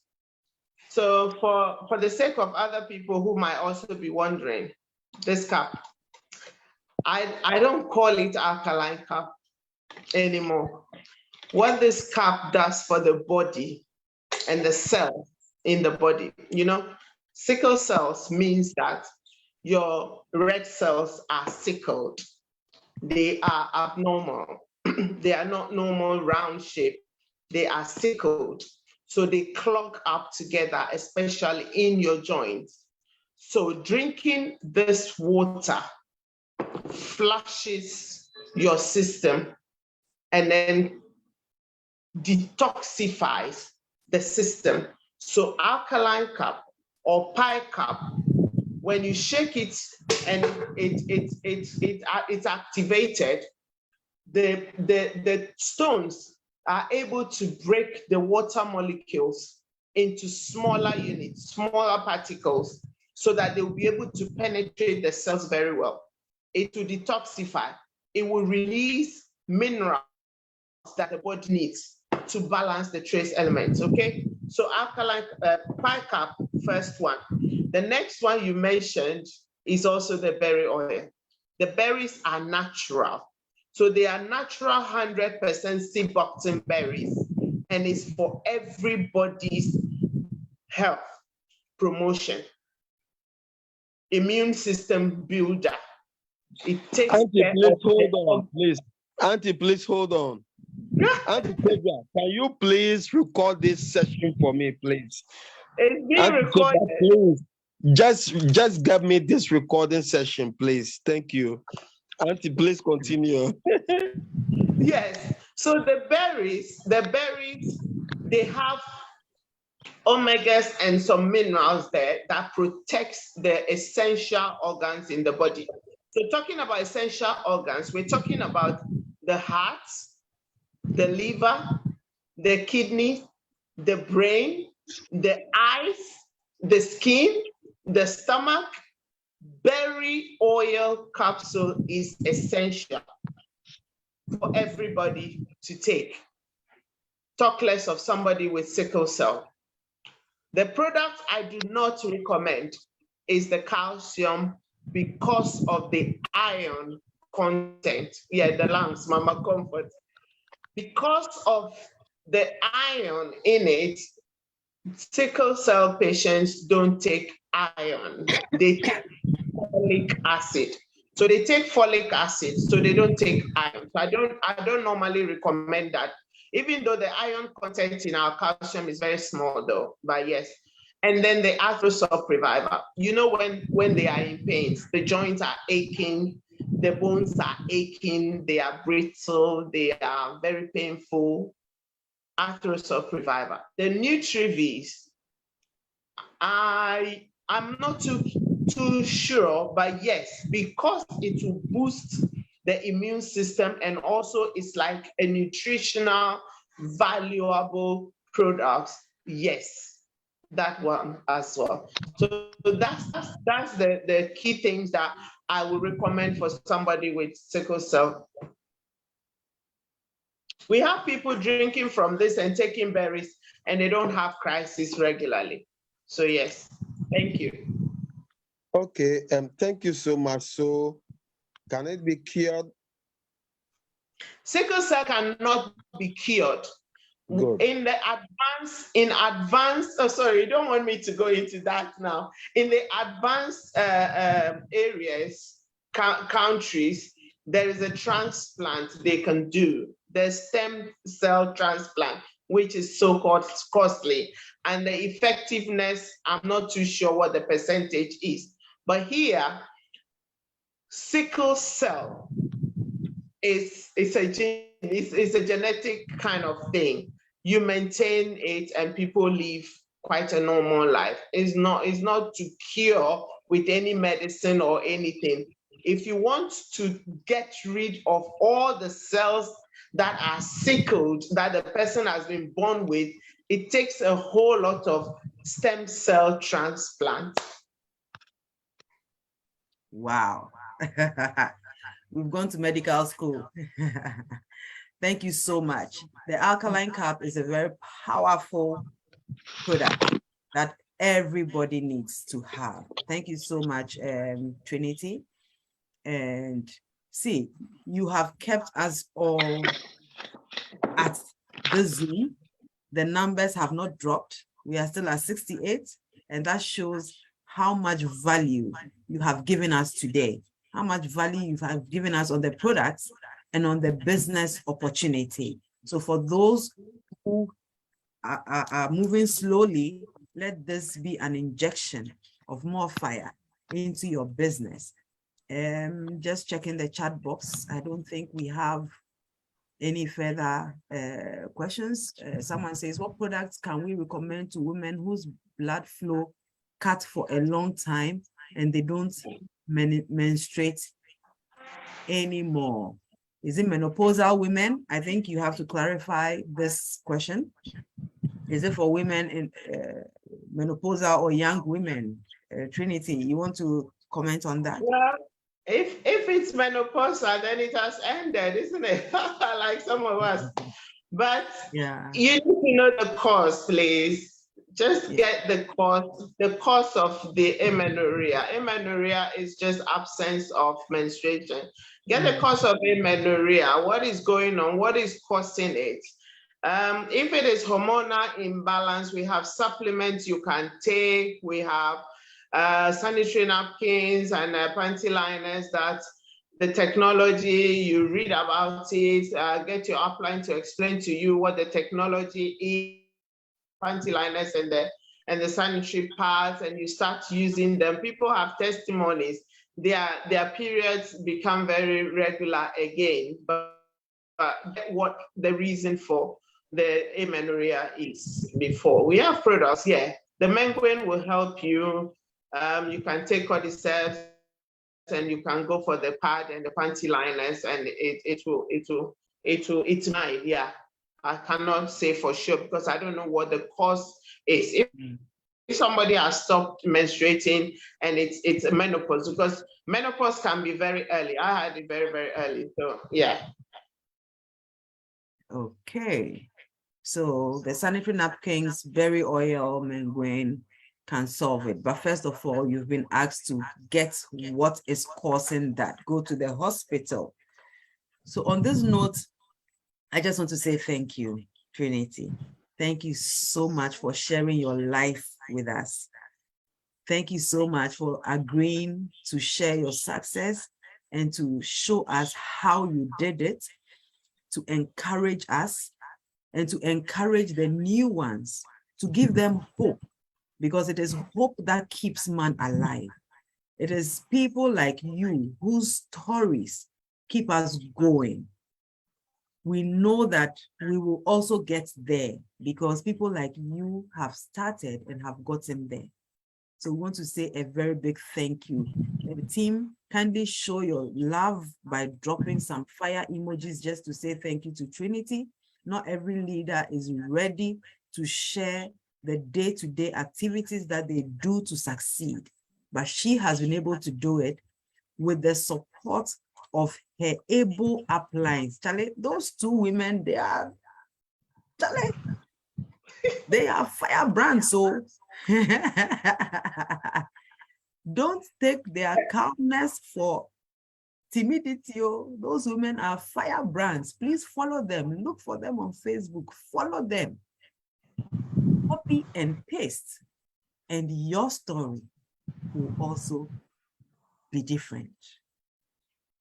So for the sake of other people who might also be wondering, this cap, I don't call it alkaline cap anymore. What this cap does for the body and the cells in the body, sickle cells means that your red cells are sickled. They are abnormal. They are not normal round shape. They are sickled. So they clog up together, especially in your joints. So drinking this water flushes your system and then detoxifies the system. So alkaline cap or pie cap, when you shake it and it's activated, the stones are able to break the water molecules into smaller units, smaller particles, so that they will be able to penetrate the cells very well. It will detoxify. It will release minerals that the body needs to balance the trace elements, okay? So alkaline pie cap, first one. The next one you mentioned is also the berry oil. The berries are natural. So they are natural 100% Ciboxin berries, and it's for everybody's health promotion, immune system builder. It takes Auntie, please hold on, please. Auntie, please hold on. Auntie Sylvia, can you please record this session for me, please? It's being Auntie recorded. Sylvia, please, just give me this recording session, please. Thank you. Auntie, please continue. Yes. So the berries, they have omegas and some minerals there that protects the essential organs in the body. So talking about essential organs, we're talking about the heart, the liver, the kidney, the brain, the eyes, the skin, the stomach. Berry oil capsule is essential for everybody to take. Talk less of somebody with sickle cell. The product I do not recommend is the calcium because of the iron content. Yeah, the lungs, Mama Comfort. Because of the iron in it, sickle cell patients don't take iron. They take folic acid. So they take folic acid, so they don't take iron. So I don't normally recommend that, even though the iron content in our calcium is very small though, but yes. And then the arthrosol reviver. You know, when they are in pain, the joints are aching, the bones are aching, they are brittle, they are very painful. Arthrosol reviver. The Nutrivis, I'm not too sure, but yes, because it will boost the immune system and also it's like a nutritional, valuable product. Yes, that one as well. So that's the key things that I would recommend for somebody with sickle cell. We have people drinking from this and taking berries and they don't have crisis regularly. So yes, thank you. Okay, thank you so much. So can it be cured? Sickle cell cannot be cured. Good. In advanced, oh, sorry, you don't want me to go into that now. In the advanced areas, countries, there is a transplant they can do, the stem cell transplant, which is so-called costly. And the effectiveness, I'm not too sure what the percentage is. But here, sickle cell is a genetic kind of thing. You maintain it and people live quite a normal life. It's not to cure with any medicine or anything. If you want to get rid of all the cells that are sickled, that the person has been born with, it takes a whole lot of stem cell transplant. Wow. We've gone to medical school. Thank you so much. The alkaline cap is a very powerful product that everybody needs to have. Thank you so much, Trinity. And see, you have kept us all at the Zoom. The numbers have not dropped. We are still at 68, and that shows how much value you have given us today, how much value you have given us on the products and on the business opportunity. So for those who are moving slowly, let this be an injection of more fire into your business. Just checking the chat box. I don't think we have any further questions. Someone says, what products can we recommend to women whose blood flow cut for a long time and they don't menstruate anymore? Is it menopausal women? I think you have to clarify this question. Is it for women in menopausal or young women? Trinity, you want to comment on that? Well, if it's menopausal, then it has ended, isn't it? Like some of us. But yeah, you need to know the cause, please. Just get the cause of the amenorrhea. Amenorrhea is just absence of menstruation. Get the cause of amenorrhea. What is going on? What is causing it? If it is hormonal imbalance, we have supplements you can take. We have sanitary napkins and panty liners that the technology, you read about it, get your upline to explain to you what the technology is, panty liners and the sanitary pads, and you start using them. People have testimonies. Their periods become very regular again, but what the reason for the amenorrhea is before. We have products, yeah. The Menguin will help you. You can take cordyceps, and you can go for the pad and the panty liners, and it's mine. Yeah, I cannot say for sure because I don't know what the cause is. If somebody has stopped menstruating and it's a menopause, because menopause can be very early. I had it very, very early. So yeah. Okay. So the sanitary napkins, berry oil, menguine can solve it. But first of all, you've been asked to get what is causing that. Go to the hospital. So on this note, I just want to say thank you, Trinity. Thank you so much for sharing your life with us. Thank you so much for agreeing to share your success and to show us how you did it, to encourage us and to encourage the new ones, to give them hope, because it is hope that keeps man alive. It is people like you whose stories keep us going. We know that we will also get there because people like you have started and have gotten there. So we want to say a very big thank you. And the team, kindly show your love by dropping some fire emojis just to say thank you to Trinity. Not every leader is ready to share the day-to-day activities that they do to succeed, but she has been able to do it with the support of her able uplines. Charlie, those two women, they are firebrands. So don't take their calmness for timidity. Oh, those women are firebrands. Please follow them. Look for them on Facebook. Follow them. Copy and paste, and your story will also be different.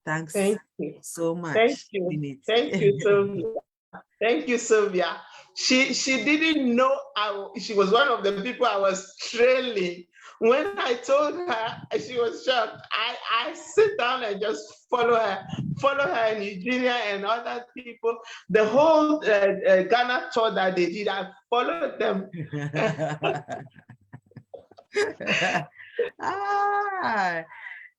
Thanks Thank you so much. Thank you. Thank you, Sylvia. Thank you, Sylvia. She didn't know she was one of the people I was trailing. When I told her, she was shocked. I sit down and just follow her and Eugenia and other people. The whole Ghana tour that they did, I followed them.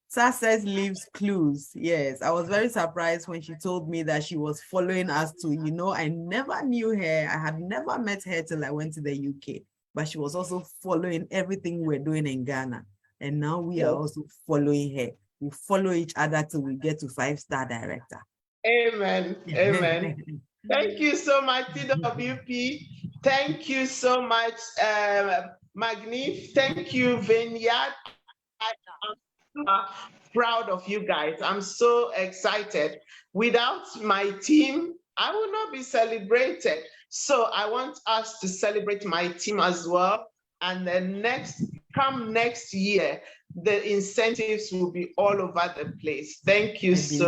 Success leaves clues. Yes, I was very surprised when she told me that she was following us too. You know, I never knew her. I had never met her till I went to the UK, but she was also following everything we're doing in Ghana. And now we are also following her. We follow each other till we get to 5-star director. Amen. Amen. Thank you so much, TWP. Thank you so much, Magnif. Thank you, Vineyard. I'm proud of you guys. I'm so excited. Without my team, I will not be celebrated. So I want us to celebrate my team as well. And then next year, the incentives will be all over the place. Thank you so